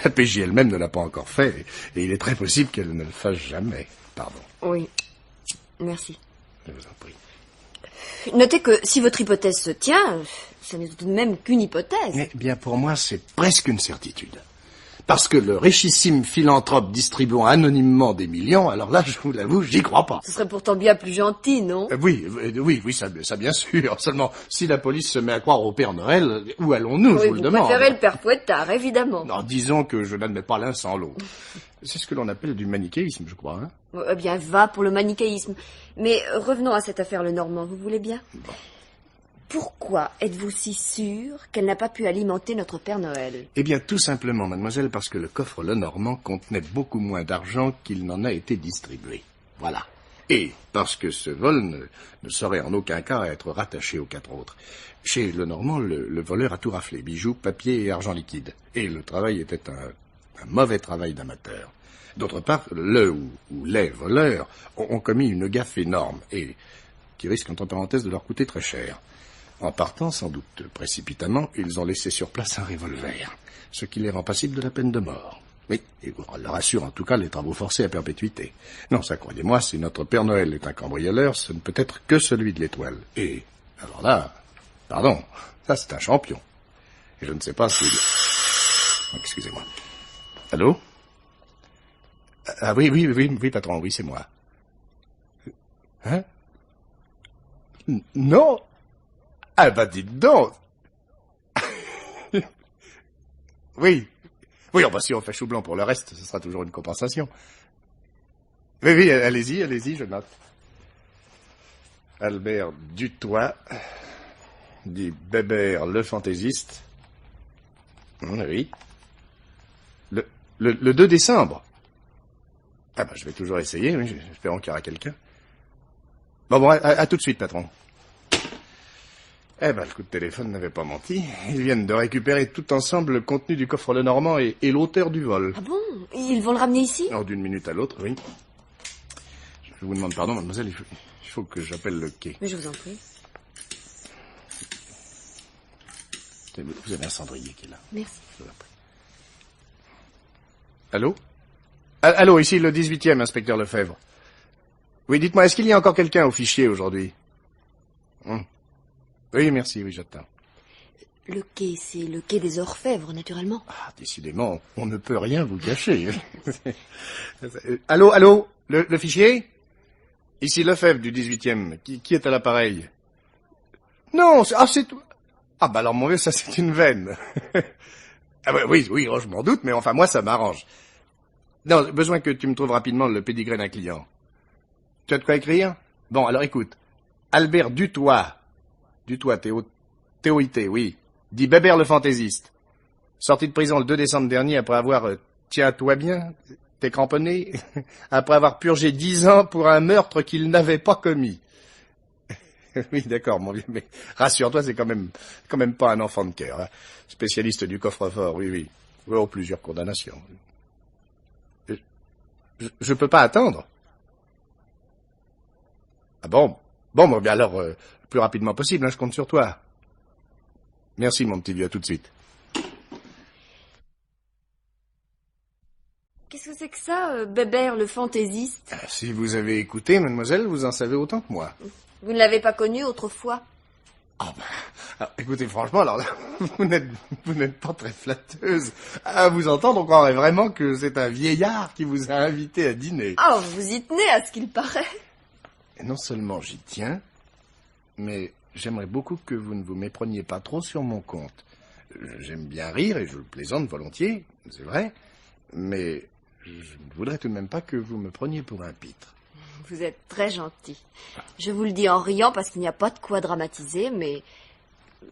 la PJ elle-même ne l'a pas encore fait, et il est très possible qu'elle ne le fasse jamais. Pardon. Oui. Merci. Je vous en prie. Notez que si votre hypothèse se tient, ce n'est tout de même qu'une hypothèse. Eh bien, pour moi, c'est presque une certitude. Parce que le richissime philanthrope distribuant anonymement des millions, alors là, je vous l'avoue, j'y crois pas. Ce serait pourtant bien plus gentil, non? Oui, ça bien sûr. Seulement, si la police se met à croire au Père Noël, où allons-nous, je vous le demande? Vous préférez le Père Fouettard, évidemment. Non, disons que je n'admets pas l'un sans l'autre. C'est ce que l'on appelle du manichéisme, je crois, hein? Eh bien, va pour le manichéisme. Mais revenons à cette affaire Lenormand, vous voulez bien? Bon. Pourquoi êtes-vous si sûr qu'elle n'a pas pu alimenter notre Père Noël? Eh bien, tout simplement, mademoiselle, parce que le coffre Lenormand contenait beaucoup moins d'argent qu'il n'en a été distribué. Voilà. Et parce que ce vol ne saurait en aucun cas être rattaché aux 4 autres. Chez Lenormand, le voleur a tout raflé, bijoux, papier et argent liquide. Et le travail était un mauvais travail d'amateur. D'autre part, les voleurs ont commis une gaffe énorme et qui risque, entre parenthèses, de leur coûter très cher. En partant, sans doute précipitamment, ils ont laissé sur place un revolver, ce qui les rend passibles de la peine de mort. Oui, et on leur assure en tout cas les travaux forcés à perpétuité. Non, ça, croyez-moi, si notre Père Noël est un cambrioleur, ce ne peut être que celui de l'Étoile. Et, alors là, pardon, ça c'est un champion. Et je ne sais pas si... Oh, excusez-moi. Allô? Ah oui, patron, oui, c'est moi. Hein? Non? Ah bah dites donc. Oui, enfin si on fait chou blanc pour le reste, ce sera toujours une compensation. Oui, allez-y, je note. Albert Dutoit, dit Bébert le fantaisiste. Oui. Le 2 décembre. Ah bah je vais toujours essayer, oui, espérons qu'il y aura quelqu'un. Bon, à tout de suite, patron. Eh ben, le coup de téléphone n'avait pas menti. Ils viennent de récupérer tout ensemble le contenu du coffre Lenormand et l'auteur du vol. Ah bon? Ils vont le ramener ici? Alors, d'une minute à l'autre, oui. Je vous demande pardon, mademoiselle, il faut que j'appelle le quai. Mais je vous en prie. Vous avez un cendrier qui est là. Merci. Je vous en prie. Allô? Allô, ici le 18e, inspecteur Lefebvre. Oui, dites-moi, est-ce qu'il y a encore quelqu'un au fichier aujourd'hui? Oui, merci, oui, j'attends. Le quai, c'est le quai des Orfèvres, naturellement. Ah, décidément, on ne peut rien vous cacher. Allô, le fichier? Ici Lefebvre du 18e. Qui est à l'appareil? Non, c'est tout. Ah, bah alors, mon vieux, ça, c'est une veine. Ah, bah, oui, oh, je m'en doute, mais enfin, moi, ça m'arrange. Non, besoin que tu me trouves rapidement le pédigré d'un client. Tu as de quoi écrire? Bon, alors écoute. Albert Dutoit, T-O-I-T, oui. Dit Bébert le fantaisiste. Sorti de prison le 2 décembre dernier après avoir... tiens-toi bien, t'es cramponné? Après avoir purgé 10 ans pour un meurtre qu'il n'avait pas commis. Oui, d'accord, mon vieux, mais rassure-toi, c'est quand même pas un enfant de cœur. Hein. Spécialiste du coffre-fort, oui. Oh, plusieurs condamnations. Je peux pas attendre. Ah bon? Bon, bien alors, le plus rapidement possible, hein, je compte sur toi. Merci, mon petit vieux, à tout de suite. Qu'est-ce que c'est que ça, Bébert le fantaisiste? Si vous avez écouté, mademoiselle, vous en savez autant que moi. Vous ne l'avez pas connu autrefois? Alors, écoutez, franchement, alors là, vous n'êtes pas très flatteuse. À vous entendre, on croirait vraiment que c'est un vieillard qui vous a invité à dîner. Ah, vous y tenez à ce qu'il paraît. Et non seulement j'y tiens, mais j'aimerais beaucoup que vous ne vous mépreniez pas trop sur mon compte. J'aime bien rire et je le plaisante volontiers, c'est vrai, mais je ne voudrais tout de même pas que vous me preniez pour un pitre. Vous êtes très gentil. Je vous le dis en riant parce qu'il n'y a pas de quoi dramatiser, mais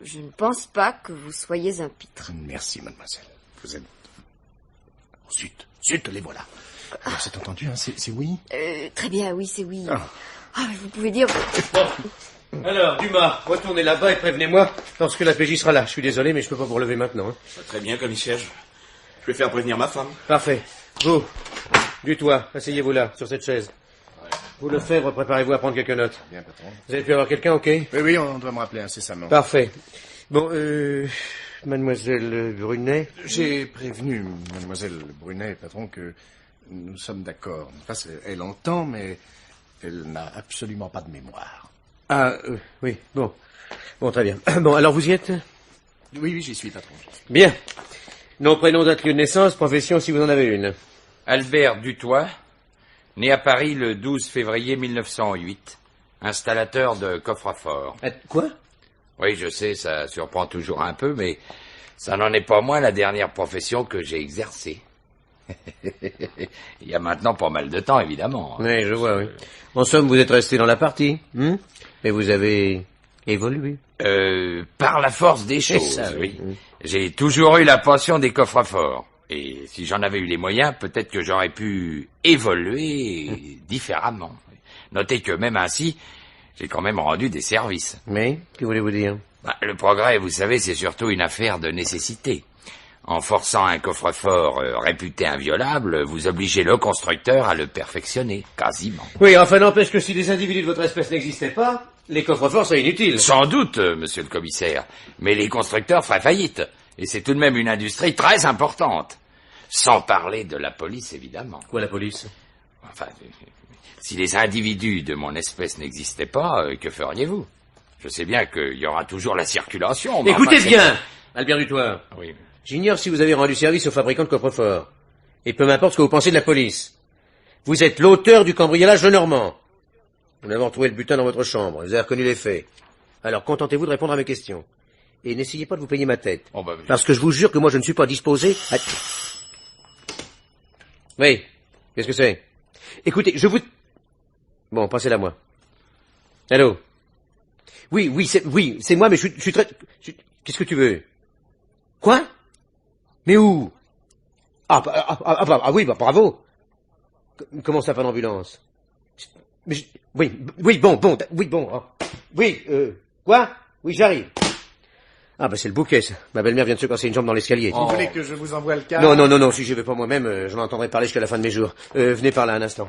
je ne pense pas que vous soyez un pitre. Merci, mademoiselle. Vous êtes... Zut, les voilà. Alors, c'est entendu, hein, c'est oui? Très bien, oui, c'est oui. Ah. Ah, mais vous pouvez dire... Alors, Dumas, retournez là-bas et prévenez-moi lorsque la PJ sera là. Je suis désolé, mais je peux pas vous relever maintenant. Hein. Très bien, commissaire. Je vais faire prévenir ma femme. Parfait. Vous, du toit, asseyez-vous là, sur cette chaise. Vous, Lefebvre, préparez-vous à prendre quelques notes. Bien, patron. Vous avez pu avoir quelqu'un, ok? Oui, on doit me rappeler incessamment. Parfait. Bon, mademoiselle Brunet. J'ai prévenu mademoiselle Brunet, patron, que nous sommes d'accord. Enfin, elle entend, mais elle n'a absolument pas de mémoire. Ah, oui, bon. Bon, très bien. Bon, alors vous y êtes? Oui, j'y suis, patron. Bien. Nom, prénom, date, lieu de naissance, profession, si vous en avez une. Albert Dutoit, né à Paris le 12 février 1908, installateur de coffre-fort. Quoi? Oui, je sais, ça surprend toujours un peu, mais ça n'en est pas moins la dernière profession que j'ai exercée. Il y a maintenant pas mal de temps, évidemment. Oui, je vois, oui. En somme, vous êtes resté dans la partie, et vous avez évolué. Par la force des choses, ça, oui. J'ai toujours eu la passion des coffres-forts. Et si j'en avais eu les moyens, peut-être que j'aurais pu évoluer différemment. Notez que même ainsi, j'ai quand même rendu des services. Mais, que voulez-vous dire? Le progrès, vous savez, c'est surtout une affaire de nécessité. En forçant un coffre-fort réputé inviolable, vous obligez le constructeur à le perfectionner, quasiment. Oui, enfin, n'empêche que si des individus de votre espèce n'existaient pas, les coffres-forts seraient inutiles. Sans doute, monsieur le commissaire, mais les constructeurs feraient faillite. Et c'est tout de même une industrie très importante. Sans parler de la police, évidemment. Quoi, la police? Enfin, si les individus de mon espèce n'existaient pas, que feriez-vous? Je sais bien qu'il y aura toujours la circulation. Mais Écoutez enfin, bien, Albert Dutoit. Oui. J'ignore si vous avez rendu service aux fabricants de coffres-forts. Et peu m'importe ce que vous pensez de la police. Vous êtes l'auteur du cambriolage de Normand. Nous avons retrouvé le butin dans votre chambre. Vous avez reconnu les faits. Alors, contentez-vous de répondre à mes questions. Et n'essayez pas de vous payer ma tête. Oh, bah, Parce que je vous jure que moi, je ne suis pas disposé à... Oui. Qu'est-ce que c'est? Écoutez, je vous... Bon, passez-la moi. Allô? Oui, c'est moi, mais je suis très... Qu'est-ce que tu veux? Quoi? Mais où? Oui, bravo. Comment ça, pas d'ambulance? Mais quoi? Oui, j'arrive. Ah, c'est le bouquet, ça. Ma belle-mère vient de se casser une jambe dans l'escalier. Vous voulez que je vous envoie le cas? Non, si je vais pas moi-même, je m'entendrai parler jusqu'à la fin de mes jours. Venez par là un instant.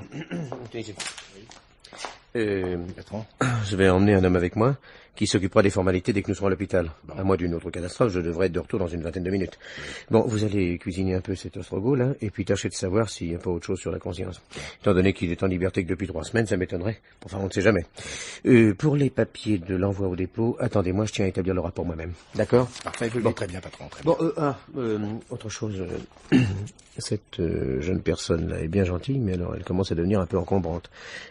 Patron. Je vais emmener un homme avec moi, qui s'occupera des formalités dès que nous serons à l'hôpital. Bon. À moins d'une autre catastrophe, je devrais être de retour dans une vingtaine de minutes. Bon, vous allez cuisiner un peu cet ostrogoth, là, et puis tâchez de savoir s'il n'y a pas autre chose sur la conscience. Étant donné qu'il est en liberté que depuis 3 semaines, ça m'étonnerait. Enfin, on ne sait jamais. Pour les papiers de l'envoi au dépôt, attendez-moi, je tiens à établir le rapport moi-même. D'accord? Parfait, vous le dites très bien, patron, très bien. Bon, autre chose. Cette jeune personne-là est bien gentille, mais alors elle commence à devenir un peu encombrante.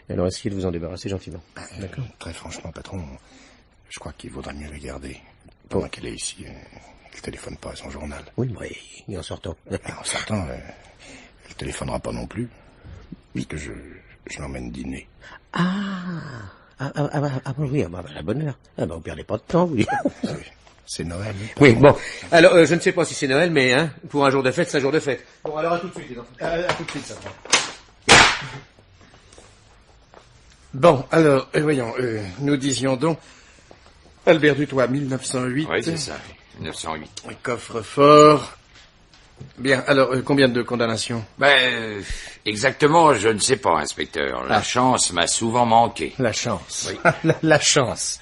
Alors essayez de vous en débarrasser gentiment. D'accord? Très franchement, patron, je crois qu'il vaudrait mieux la garder. Pendant qu'elle est ici, elle téléphone pas à son journal. Oui, et en sortant. En sortant, elle téléphonera pas non plus, puisque je l'emmène dîner. Oui, la bonne heure. Vous perdez pas de temps, oui. C'est Noël. Oui, bon. Alors, je ne sais pas si c'est Noël, mais pour un jour de fête, c'est un jour de fête. Bon, alors à tout de suite, les enfants. À tout de suite, ça va. Bon, alors, voyons, nous disions donc, Albert Dutoit, 1908. Oui, c'est ça, 1908. Coffre-fort. Bien, alors, combien de condamnations? Exactement, je ne sais pas, inspecteur. La chance m'a souvent manqué. La chance. Oui. la chance.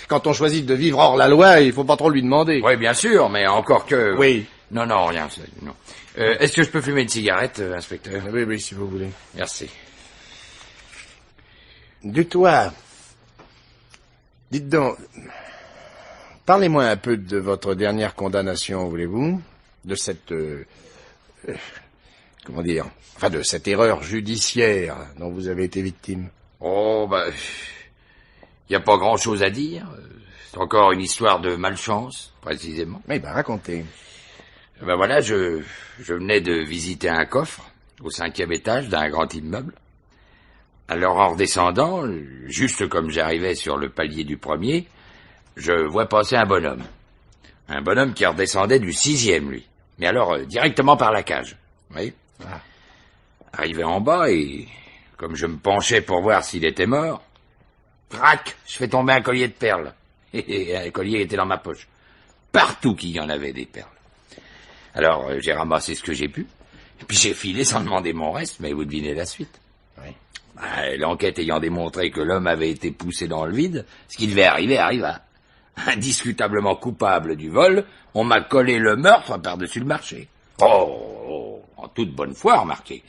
Quand on choisit de vivre hors la loi, il faut pas trop lui demander. Oui, bien sûr, mais encore que... Oui. Non, rien, non. Est-ce que je peux fumer une cigarette, inspecteur? Oui, si vous voulez. Merci. Dutoit, dites donc, parlez-moi un peu de votre dernière condamnation, voulez-vous? De cette... comment dire? Enfin, de cette erreur judiciaire dont vous avez été victime. Il n'y a pas grand-chose à dire. C'est encore une histoire de malchance, précisément. Mais racontez. Voilà, je venais de visiter un coffre au 5e étage d'un grand immeuble. Alors en redescendant, juste comme j'arrivais sur le palier du premier, je vois passer un bonhomme. Un bonhomme qui redescendait du 6e, lui. Mais alors, directement par la cage. Vous voyez? Arrivé en bas et, comme je me penchais pour voir s'il était mort, crac, je fais tomber un collier de perles. Et un collier était dans ma poche. Partout qu'il y en avait des perles. Alors, j'ai ramassé ce que j'ai pu, et puis j'ai filé sans demander mon reste, mais vous devinez la suite. Oui. L'enquête ayant démontré que l'homme avait été poussé dans le vide, ce qui devait arriver arriva. Indiscutablement coupable du vol, on m'a collé le meurtre par-dessus le marché. Oh, en toute bonne foi, remarquez.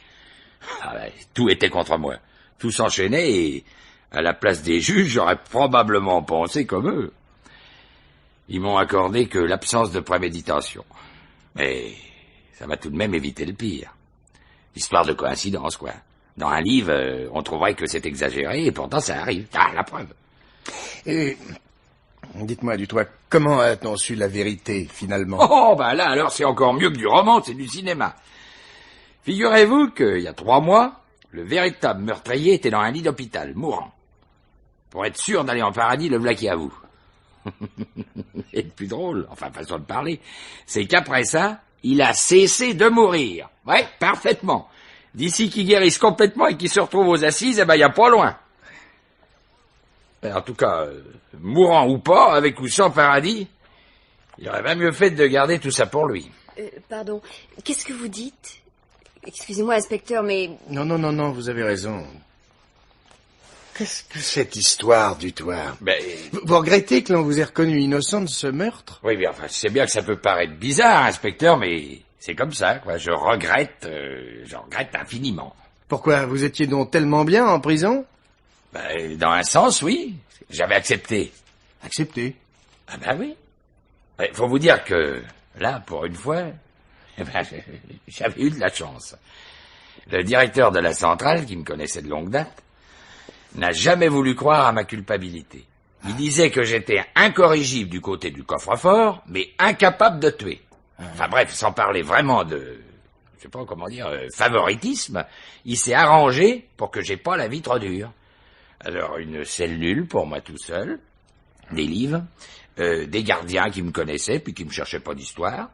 Tout était contre moi. Tout s'enchaînait et, à la place des juges, j'aurais probablement pensé comme eux. Ils m'ont accordé que l'absence de préméditation. Mais ça m'a tout de même évité le pire. Histoire de coïncidence, quoi. Dans un livre, on trouverait que c'est exagéré, et pourtant ça arrive. Ah, la preuve. Et dites-moi, Dutoit, comment a-t-on su la vérité, finalement? Oh, là, alors c'est encore mieux que du roman, c'est du cinéma. Figurez-vous qu'il y a 3 mois, le véritable meurtrier était dans un lit d'hôpital, mourant. Pour être sûr d'aller en paradis, le voilà qui avoue. Et le plus drôle, enfin façon de parler, c'est qu'après ça, il a cessé de mourir. Ouais, parfaitement. D'ici qu'il guérisse complètement et qu'il se retrouve aux assises, il y a pas loin. En tout cas, mourant ou pas, avec ou sans paradis, il aurait bien mieux fait de garder tout ça pour lui. Pardon, qu'est-ce que vous dites? Excusez-moi, inspecteur, mais... Non, vous avez raison. Qu'est-ce que cette histoire, Dutoit? Vous regrettez que l'on vous ait reconnu innocent de ce meurtre? Oui, enfin, je sais bien que ça peut paraître bizarre, inspecteur, mais c'est comme ça, quoi. Je regrette infiniment. Pourquoi? Vous étiez donc tellement bien en prison? Dans un sens, oui. J'avais accepté. Accepté? Ah oui. Faut vous dire que, là, pour une fois, j'avais eu de la chance. Le directeur de la centrale, qui me connaissait de longue date, n'a jamais voulu croire à ma culpabilité. Il disait que j'étais incorrigible du côté du coffre-fort, mais incapable de tuer. Enfin bref, sans parler vraiment de, je sais pas comment dire, favoritisme, il s'est arrangé pour que j'ai pas la vitre dure. Alors une cellule pour moi tout seul, des livres, des gardiens qui me connaissaient puis qui me cherchaient pas d'histoire.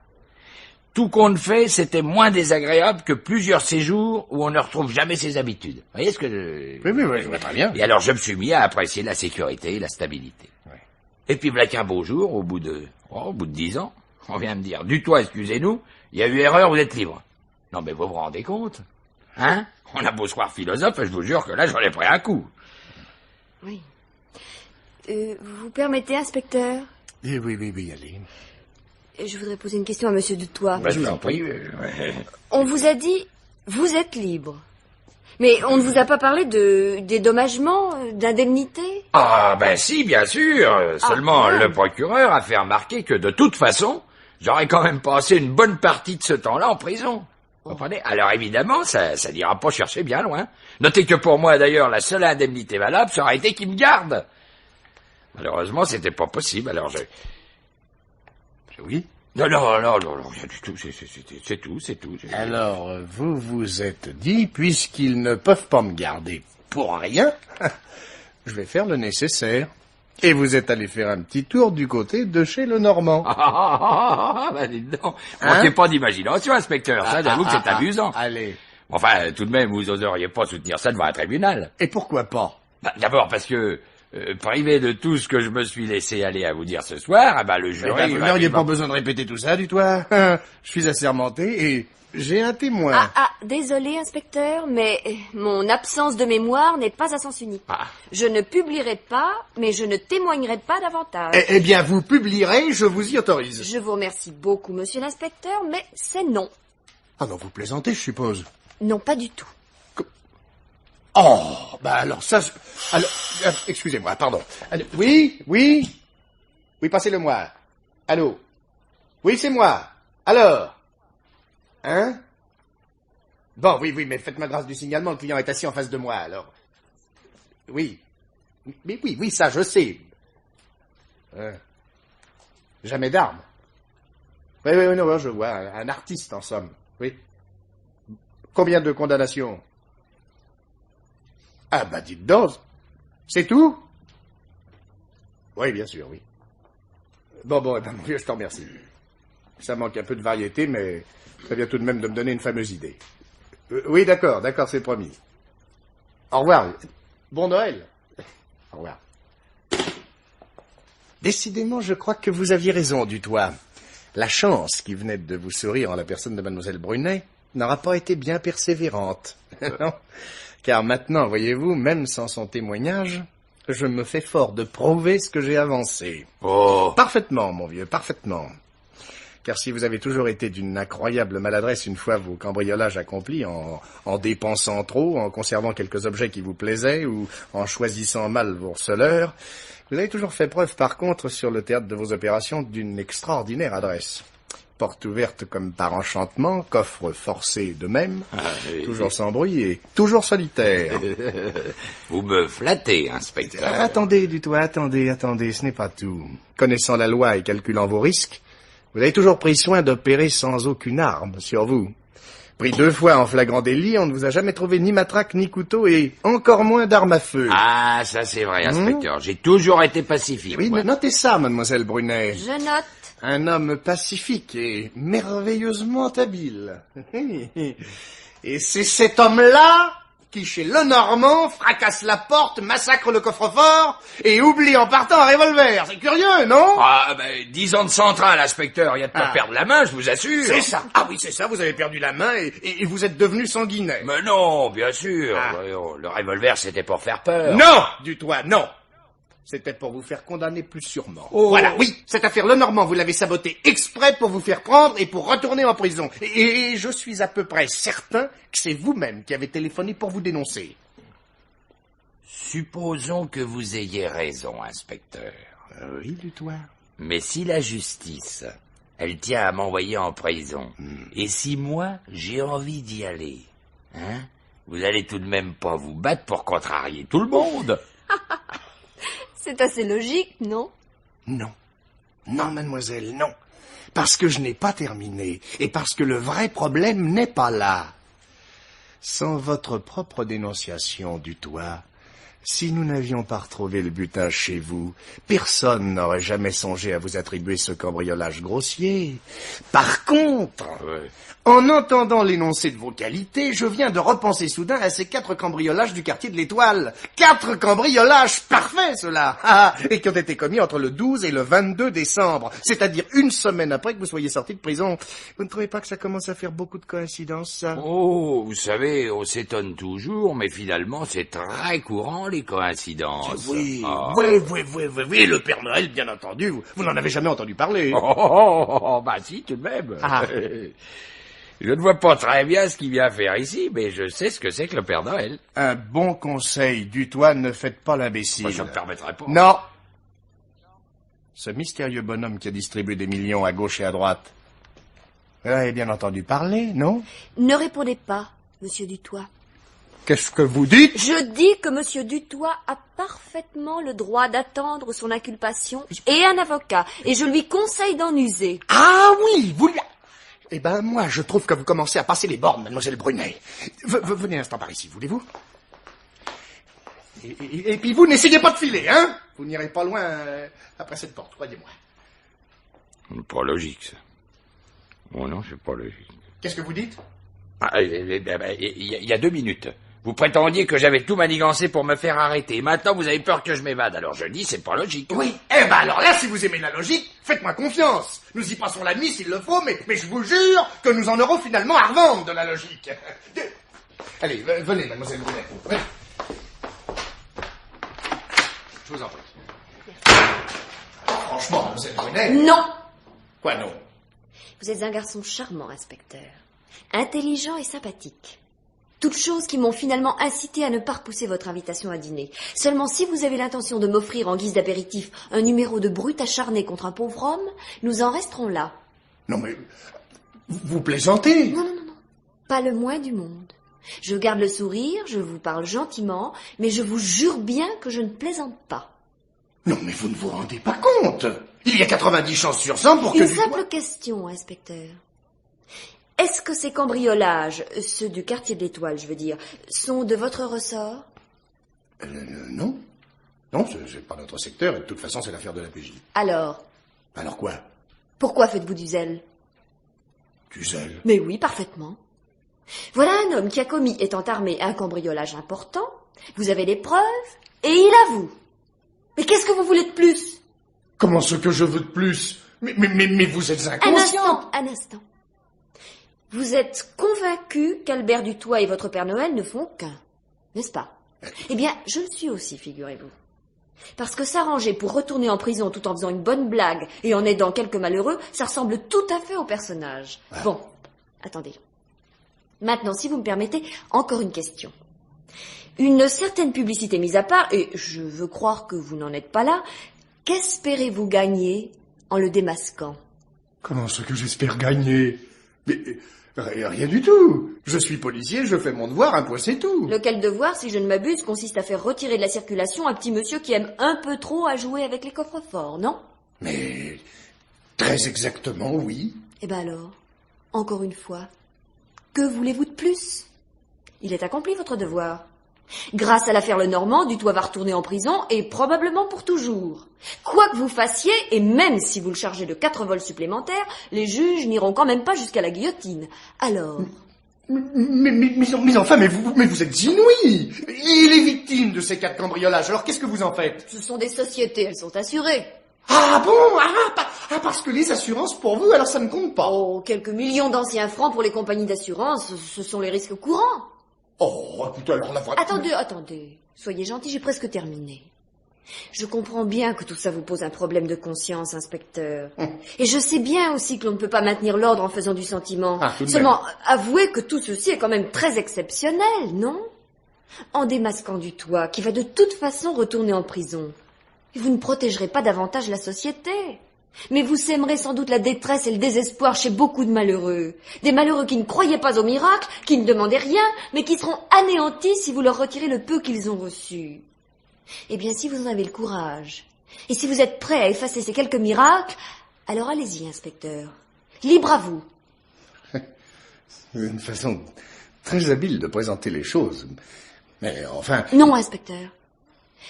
Tout compte fait, c'était moins désagréable que plusieurs séjours où on ne retrouve jamais ses habitudes. Vous voyez ce que je... Oui, je vois très bien. Et alors je me suis mis à apprécier la sécurité et la stabilité. Ouais. Et puis voilà qu'un beau jour, au bout de 10 ans, on vient me dire, Dutoit, excusez-nous, il y a eu erreur, vous êtes libre. Non mais vous vous rendez compte? Hein? On a beau se croire philosophe, je vous jure que là j'en ai pris un coup. Oui. Vous permettez, inspecteur? Oui, allez. Je voudrais poser une question à monsieur Dutoit. Je vous en prie. On vous a dit, vous êtes libre. Mais on ne vous a pas parlé de dédommagement, d'indemnité? Ah, si, bien sûr. Seulement, le procureur a fait remarquer que, de toute façon, j'aurais quand même passé une bonne partie de ce temps-là en prison. Vous comprenez? Alors, évidemment, ça n'ira pas chercher bien loin. Notez que pour moi, d'ailleurs, la seule indemnité valable, ça aurait été qu'il me garde. Malheureusement, c'était pas possible, alors Oui? Non, rien du tout, c'est tout. Alors, vous vous êtes dit, puisqu'ils ne peuvent pas me garder pour rien, je vais faire le nécessaire. Et vous êtes allé faire un petit tour du côté de chez le Normand. Dites donc. Manquez pas d'imagination, inspecteur, ça, j'avoue que c'est amusant. Allez. Enfin, tout de même, vous oseriez pas soutenir ça devant un tribunal. Et pourquoi pas? D'abord parce que, privé de tout ce que je me suis laissé aller à vous dire ce soir, le jury... Vous n'auriez pas besoin de répéter tout ça, Dutoit. Je suis assermenté et j'ai un témoin. Désolé, inspecteur, mais mon absence de mémoire n'est pas à sens unique. Je ne publierai pas, mais je ne témoignerai pas davantage. Eh bien, vous publierez, je vous y autorise. Je vous remercie beaucoup, monsieur l'inspecteur, mais c'est non. Ah non, vous plaisantez, je suppose. Non, pas du tout. Oh, alors ça... Alors, excusez-moi, pardon. Oui, passez-le-moi. Allô? Oui, c'est moi. Alors? Hein? Bon, oui, mais faites-moi grâce du signalement, le client est assis en face de moi, alors. Oui. Mais oui, ça, je sais. Jamais d'armes. Oui, non, je vois, un artiste, en somme. Oui. Combien de condamnations? Dites donc. C'est tout? Oui, bien sûr, oui. Bon, mon vieux, je t'en remercie. Ça manque un peu de variété, mais ça vient tout de même de me donner une fameuse idée. Oui, d'accord, c'est promis. Au revoir. Bon Noël. Au revoir. Décidément, je crois que vous aviez raison, Dutoit. La chance qui venait de vous sourire en la personne de mademoiselle Brunet n'aura pas été bien persévérante. Non. Car maintenant, voyez-vous, même sans son témoignage, je me fais fort de prouver ce que j'ai avancé. Oh. Parfaitement, mon vieux, parfaitement. Car si vous avez toujours été d'une incroyable maladresse une fois vos cambriolages accomplis, en dépensant trop, en conservant quelques objets qui vous plaisaient, ou en choisissant mal vos receleurs, vous avez toujours fait preuve, par contre, sur le théâtre de vos opérations, d'une extraordinaire adresse. Porte ouverte comme par enchantement, coffre forcé de même, toujours sans bruit et toujours solitaire. Vous me flattez, inspecteur. Attendez, Dutoit, attendez, ce n'est pas tout. Connaissant la loi et calculant vos risques, vous avez toujours pris soin d'opérer sans aucune arme sur vous. Pris 2 fois en flagrant délit, on ne vous a jamais trouvé ni matraque ni couteau et encore moins d'armes à feu. Ah, ça c'est vrai, inspecteur. J'ai toujours été pacifique. Oui, moi. notez ça, mademoiselle Brunet. Je note. Un homme pacifique et merveilleusement habile. Et c'est cet homme-là qui, chez Lenormand, fracasse la porte, massacre le coffre-fort et oublie en partant un revolver. C'est curieux, non? Ah, 10 ans de central, inspecteur. Il y a de pas perdre la main, je vous assure. C'est ça. Ah oui, c'est ça, vous avez perdu la main et vous êtes devenu sanguinaire. Mais non, bien sûr. Voyons, le revolver, c'était pour faire peur. Non, Dutoit, non. C'était pour vous faire condamner plus sûrement. Oh. Voilà, oui, cette affaire Lenormand, vous l'avez sabotée exprès pour vous faire prendre et pour retourner en prison. Et je suis à peu près certain que c'est vous-même qui avez téléphoné pour vous dénoncer. Supposons que vous ayez raison, inspecteur. Oui, Dutoit. Mais si la justice, elle tient à m'envoyer en prison, et si moi, j'ai envie d'y aller, hein, vous allez tout de même pas vous battre pour contrarier tout le monde. C'est assez logique, non? Non. Non, mademoiselle, non. Parce que je n'ai pas terminé, et parce que le vrai problème n'est pas là. Sans votre propre dénonciation, Dutoit, si nous n'avions pas retrouvé le butin chez vous, personne n'aurait jamais songé à vous attribuer ce cambriolage grossier. Par contre, en entendant l'énoncé de vos qualités, je viens de repenser soudain à ces 4 cambriolages du quartier de l'Étoile. 4 cambriolages parfaits, ceux-là, et qui ont été commis entre le 12 et le 22 décembre, c'est-à-dire 1 semaine après que vous soyez sorti de prison. Vous ne trouvez pas que ça commence à faire beaucoup de coïncidences, ça? Oh, vous savez, on s'étonne toujours, mais finalement, c'est très courant, les coïncidences. Oui, Ah. oui, le Père Noël, bien entendu, vous n'en avez jamais entendu parler. Bah si, tout de même. Ah. Je ne vois pas très bien ce qu'il vient faire ici, mais je sais ce que c'est que le Père Noël. Un bon conseil, Dutoit, ne faites pas l'imbécile. Moi, je ne me permettrai pas. Non. Ce mystérieux bonhomme qui a distribué des millions à gauche et à droite, vous avez bien entendu parler, non? Ne répondez pas, monsieur Dutoit. Qu'est-ce que vous dites? Je dis que monsieur Dutoit a parfaitement le droit d'attendre son inculpation et un avocat, et je lui conseille d'en user. Ah oui, vous... Eh ben, moi, je trouve que vous commencez à passer les bornes, mademoiselle Brunet. Venez un instant par ici, voulez-vous? Et puis vous, n'essayez pas de filer, hein? Vous n'irez pas loin après cette porte, croyez-moi. Pas logique, ça. Oh non, c'est pas logique. Qu'est-ce que vous dites? Il y a 2 minutes. Vous prétendiez que j'avais tout manigancé pour me faire arrêter. Maintenant, vous avez peur que je m'évade. Alors je dis, c'est pas logique. Oui. Eh ben alors là, si vous aimez la logique, faites-moi confiance. Nous y passons la nuit s'il le faut, mais je vous jure que nous en aurons finalement à revendre de la logique. Allez, venez, mademoiselle Brunet. Venez. Je vous en prie. Franchement, mademoiselle Brunet... Non! Quoi non? Vous êtes un garçon charmant, inspecteur. Intelligent et sympathique. Toutes choses qui m'ont finalement incité à ne pas repousser votre invitation à dîner. Seulement, si vous avez l'intention de m'offrir en guise d'apéritif un numéro de brut acharné contre un pauvre homme, nous en resterons là. Non mais... Vous plaisantez? Non. Pas le moins du monde. Je garde le sourire, je vous parle gentiment, mais je vous jure bien que je ne plaisante pas. Non mais vous ne vous rendez pas compte. Il y a 90 chances sur 100 pour que... Une simple question, inspecteur. Est-ce que ces cambriolages, ceux du quartier de l'Étoile, je veux dire, sont de votre ressort? Non. Non, c'est pas notre secteur, et de toute façon, c'est l'affaire de la PJ. Alors? Alors quoi? Pourquoi faites-vous du zèle? Du zèle? Mais oui, parfaitement. Voilà un homme qui a commis, étant armé, un cambriolage important. Vous avez les preuves, et il avoue. Mais qu'est-ce que vous voulez de plus? Comment ce que je veux de plus? Mais vous êtes inconscient. Un instant. Vous êtes convaincu qu'Albert Dutoit et votre Père Noël ne font qu'un, n'est-ce pas? Eh bien, je le suis aussi, figurez-vous. Parce que s'arranger pour retourner en prison tout en faisant une bonne blague et en aidant quelques malheureux, ça ressemble tout à fait au personnage. Bon, attendez. Maintenant, si vous me permettez, encore une question. Une certaine publicité mise à part, et je veux croire que vous n'en êtes pas là, qu'espérez-vous gagner en le démasquant? Comment ce que j'espère gagner? Mais rien du tout. Je suis policier, je fais mon devoir, un point c'est tout. Lequel devoir, si je ne m'abuse, consiste à faire retirer de la circulation un petit monsieur qui aime un peu trop à jouer avec les coffres-forts, non? Mais très exactement, oui. Eh ben alors, encore une fois, que voulez-vous de plus? Il est accompli, votre devoir. Grâce à l'affaire Lenormand, Dutoit va retourner en prison, et probablement pour toujours. Quoi que vous fassiez, et même si vous le chargez de 4 vols supplémentaires, les juges n'iront quand même pas jusqu'à la guillotine. Alors... Mais enfin, mais vous êtes inouïs. Il est victime de ces 4 cambriolages, alors qu'est-ce que vous en faites? Ce sont des sociétés, elles sont assurées. Ah bon? Parce que les assurances pour vous, alors ça ne compte pas. Oh, quelques millions d'anciens francs pour les compagnies d'assurance, ce sont les risques courants. Oh, écoutez, alors la voiture... Attendez. Soyez gentil, j'ai presque terminé. Je comprends bien que tout ça vous pose un problème de conscience, inspecteur. Et je sais bien aussi que l'on ne peut pas maintenir l'ordre en faisant du sentiment. Seulement, avouez que tout ceci est quand même très exceptionnel, non? En démasquant Dutoit, qui va de toute façon retourner en prison, vous ne protégerez pas davantage la société. Mais vous sèmerez sans doute la détresse et le désespoir chez beaucoup de malheureux. Des malheureux qui ne croyaient pas au miracle, qui ne demandaient rien, mais qui seront anéantis si vous leur retirez le peu qu'ils ont reçu. Eh bien, si vous en avez le courage, et si vous êtes prêt à effacer ces quelques miracles, alors allez-y, inspecteur. Libre à vous. Une façon très habile de présenter les choses. Mais enfin... Non, inspecteur.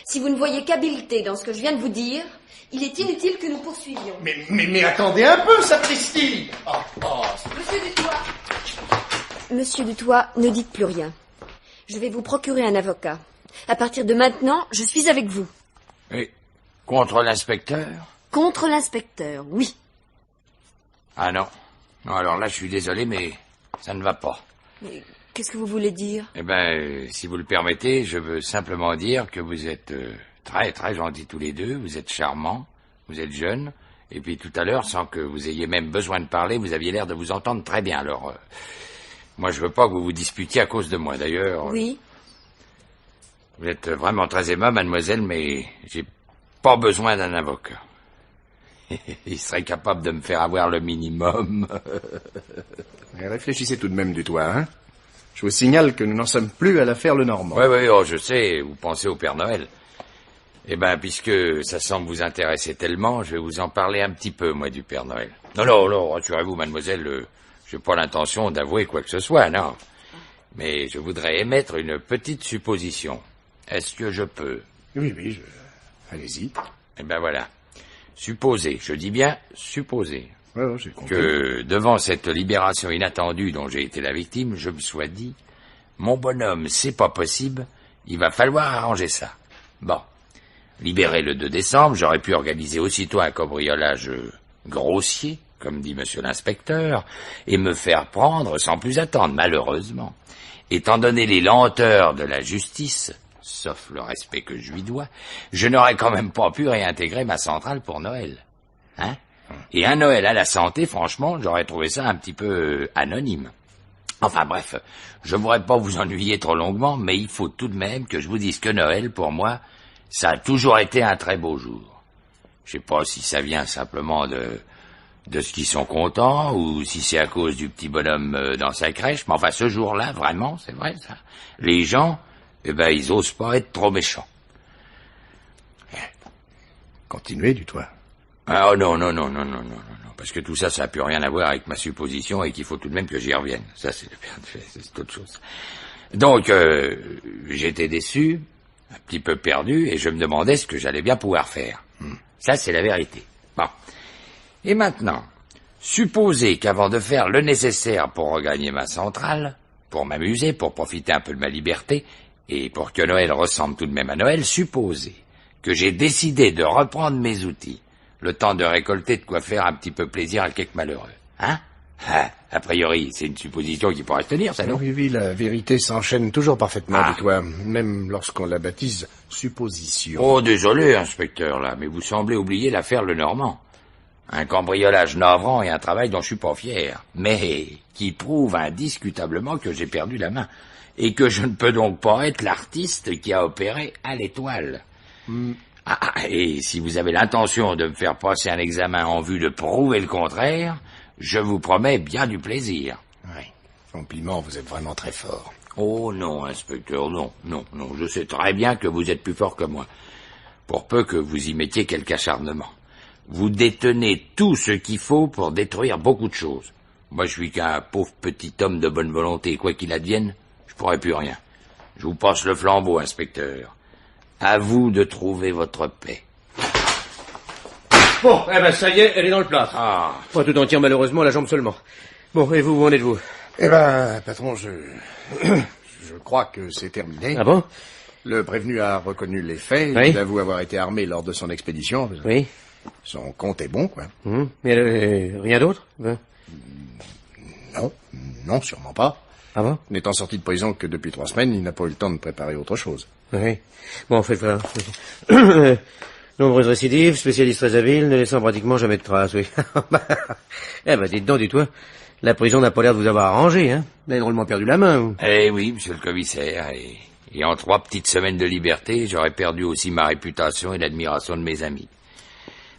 Si vous ne voyez qu'habileté dans ce que je viens de vous dire, il est inutile que nous poursuivions. Mais attendez un peu, sapristi! Monsieur Dutoit. Monsieur Dutoit, ne dites plus rien. Je vais vous procurer un avocat. À partir de maintenant, je suis avec vous. Et contre l'inspecteur? Contre l'inspecteur, oui. Ah non. Non, alors là, je suis désolé, mais ça ne va pas. Mais qu'est-ce que vous voulez dire? Eh ben, si vous le permettez, je veux simplement dire que vous êtes très, très gentils tous les deux, vous êtes charmants, vous êtes jeunes, et puis tout à l'heure, sans que vous ayez même besoin de parler, vous aviez l'air de vous entendre très bien. Alors, moi, je veux pas que vous vous disputiez à cause de moi, d'ailleurs. Oui. Vous êtes vraiment très aimable, mademoiselle, mais j'ai pas besoin d'un avocat. Il serait capable de me faire avoir le minimum. Réfléchissez tout de même, Dutoit, hein? Je vous signale que nous n'en sommes plus à l'affaire Lenormand. Oui, oh, je sais, vous pensez au Père Noël. Eh ben, puisque ça semble vous intéresser tellement, je vais vous en parler un petit peu, moi, du Père Noël. Non, rassurez-vous, mademoiselle, j'ai pas l'intention d'avouer quoi que ce soit, non. Mais je voudrais émettre une petite supposition. Est-ce que je peux? Oui, allez-y. Eh ben voilà. Supposez, je dis bien supposez, Ouais, j'ai compris. que devant cette libération inattendue dont j'ai été la victime, je me sois dit, mon bonhomme, c'est pas possible, il va falloir arranger ça. Bon. Libéré le 2 décembre, j'aurais pu organiser aussitôt un cambriolage grossier, comme dit monsieur l'inspecteur, et me faire prendre sans plus attendre, malheureusement. Étant donné les lenteurs de la justice, sauf le respect que je lui dois, je n'aurais quand même pas pu réintégrer ma centrale pour Noël. Hein? Et un Noël à la santé, franchement, j'aurais trouvé ça un petit peu anonyme. Enfin bref, je voudrais pas vous ennuyer trop longuement, mais il faut tout de même que je vous dise que Noël, pour moi, ça a toujours été un très beau jour. Je sais pas si ça vient simplement de ce qu'ils sont contents, ou si c'est à cause du petit bonhomme dans sa crèche, mais enfin ce jour-là, vraiment, c'est vrai ça. Les gens, eh ben, ils osent pas être trop méchants. Continuez, Dutoit. Ah oh, non, parce que tout ça, ça n'a plus rien à voir avec ma supposition et qu'il faut tout de même que j'y revienne. Ça, c'est autre chose. Donc, j'étais déçu, un petit peu perdu, et je me demandais ce que j'allais bien pouvoir faire. Ça, c'est la vérité. Bon. Et maintenant, supposez qu'avant de faire le nécessaire pour regagner ma centrale, pour m'amuser, pour profiter un peu de ma liberté, et pour que Noël ressemble tout de même à Noël, supposez que j'ai décidé de reprendre mes outils, le temps de récolter de quoi faire un petit peu plaisir à quelques malheureux. Hein? Ah, a priori, c'est une supposition qui pourrait se tenir, ça, non? Oui, oui, la vérité s'enchaîne toujours parfaitement, Ah. dis-toi, même lorsqu'on la baptise supposition. Oh, désolé, inspecteur, là, mais vous semblez oublier l'affaire Lenormand. Un cambriolage navrant et un travail dont je suis pas fier, mais qui prouve indiscutablement que j'ai perdu la main, et que je ne peux donc pas être l'artiste qui a opéré à l'étoile. Et si vous avez l'intention de me faire passer un examen en vue de prouver le contraire, je vous promets bien du plaisir. Oui, compliment, vous êtes vraiment très fort. Oh non, inspecteur, non, je sais très bien que vous êtes plus fort que moi, pour peu que vous y mettiez quelque acharnement. Vous détenez tout ce qu'il faut pour détruire beaucoup de choses. Moi, je suis qu'un pauvre petit homme de bonne volonté, quoi qu'il advienne, je pourrais plus rien. Je vous passe le flambeau, inspecteur. À vous de trouver votre paix. Bon, eh ben ça y est, elle est dans le plâtre. Ah, Pas tout entière, malheureusement, la jambe seulement. Bon, et vous, où en êtes-vous? Eh ben, patron, je crois que c'est terminé. Ah bon? Le prévenu a reconnu les faits, Oui. il avoue avoir été armé lors de son expédition. Oui. Son compte est bon, quoi. Mais rien d'autre? Non, sûrement pas. Ah bon? N'étant sorti de prison que depuis 3 semaines, il n'a pas eu le temps de préparer autre chose. Oui. Bon, faites voir. Nombreuses récidives, spécialiste très habile, ne laissant pratiquement jamais de traces, oui. Eh ben, dites donc, dis-toi. La prison n'a pas l'air de vous avoir arrangé, hein. Vous avez drôlement perdu la main, vous. eh oui, monsieur le commissaire, et en 3 petites semaines de liberté, j'aurais perdu aussi ma réputation et l'admiration de mes amis.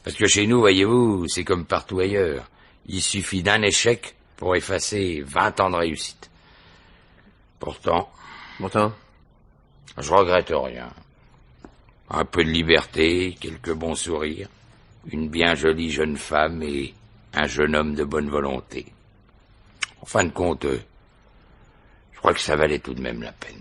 Parce que chez nous, voyez-vous, c'est comme partout ailleurs. Il suffit d'un échec pour effacer 20 ans de réussite. Pourtant, je regrette rien. Un peu de liberté, quelques bons sourires, une bien jolie jeune femme et un jeune homme de bonne volonté. En fin de compte, je crois que ça valait tout de même la peine.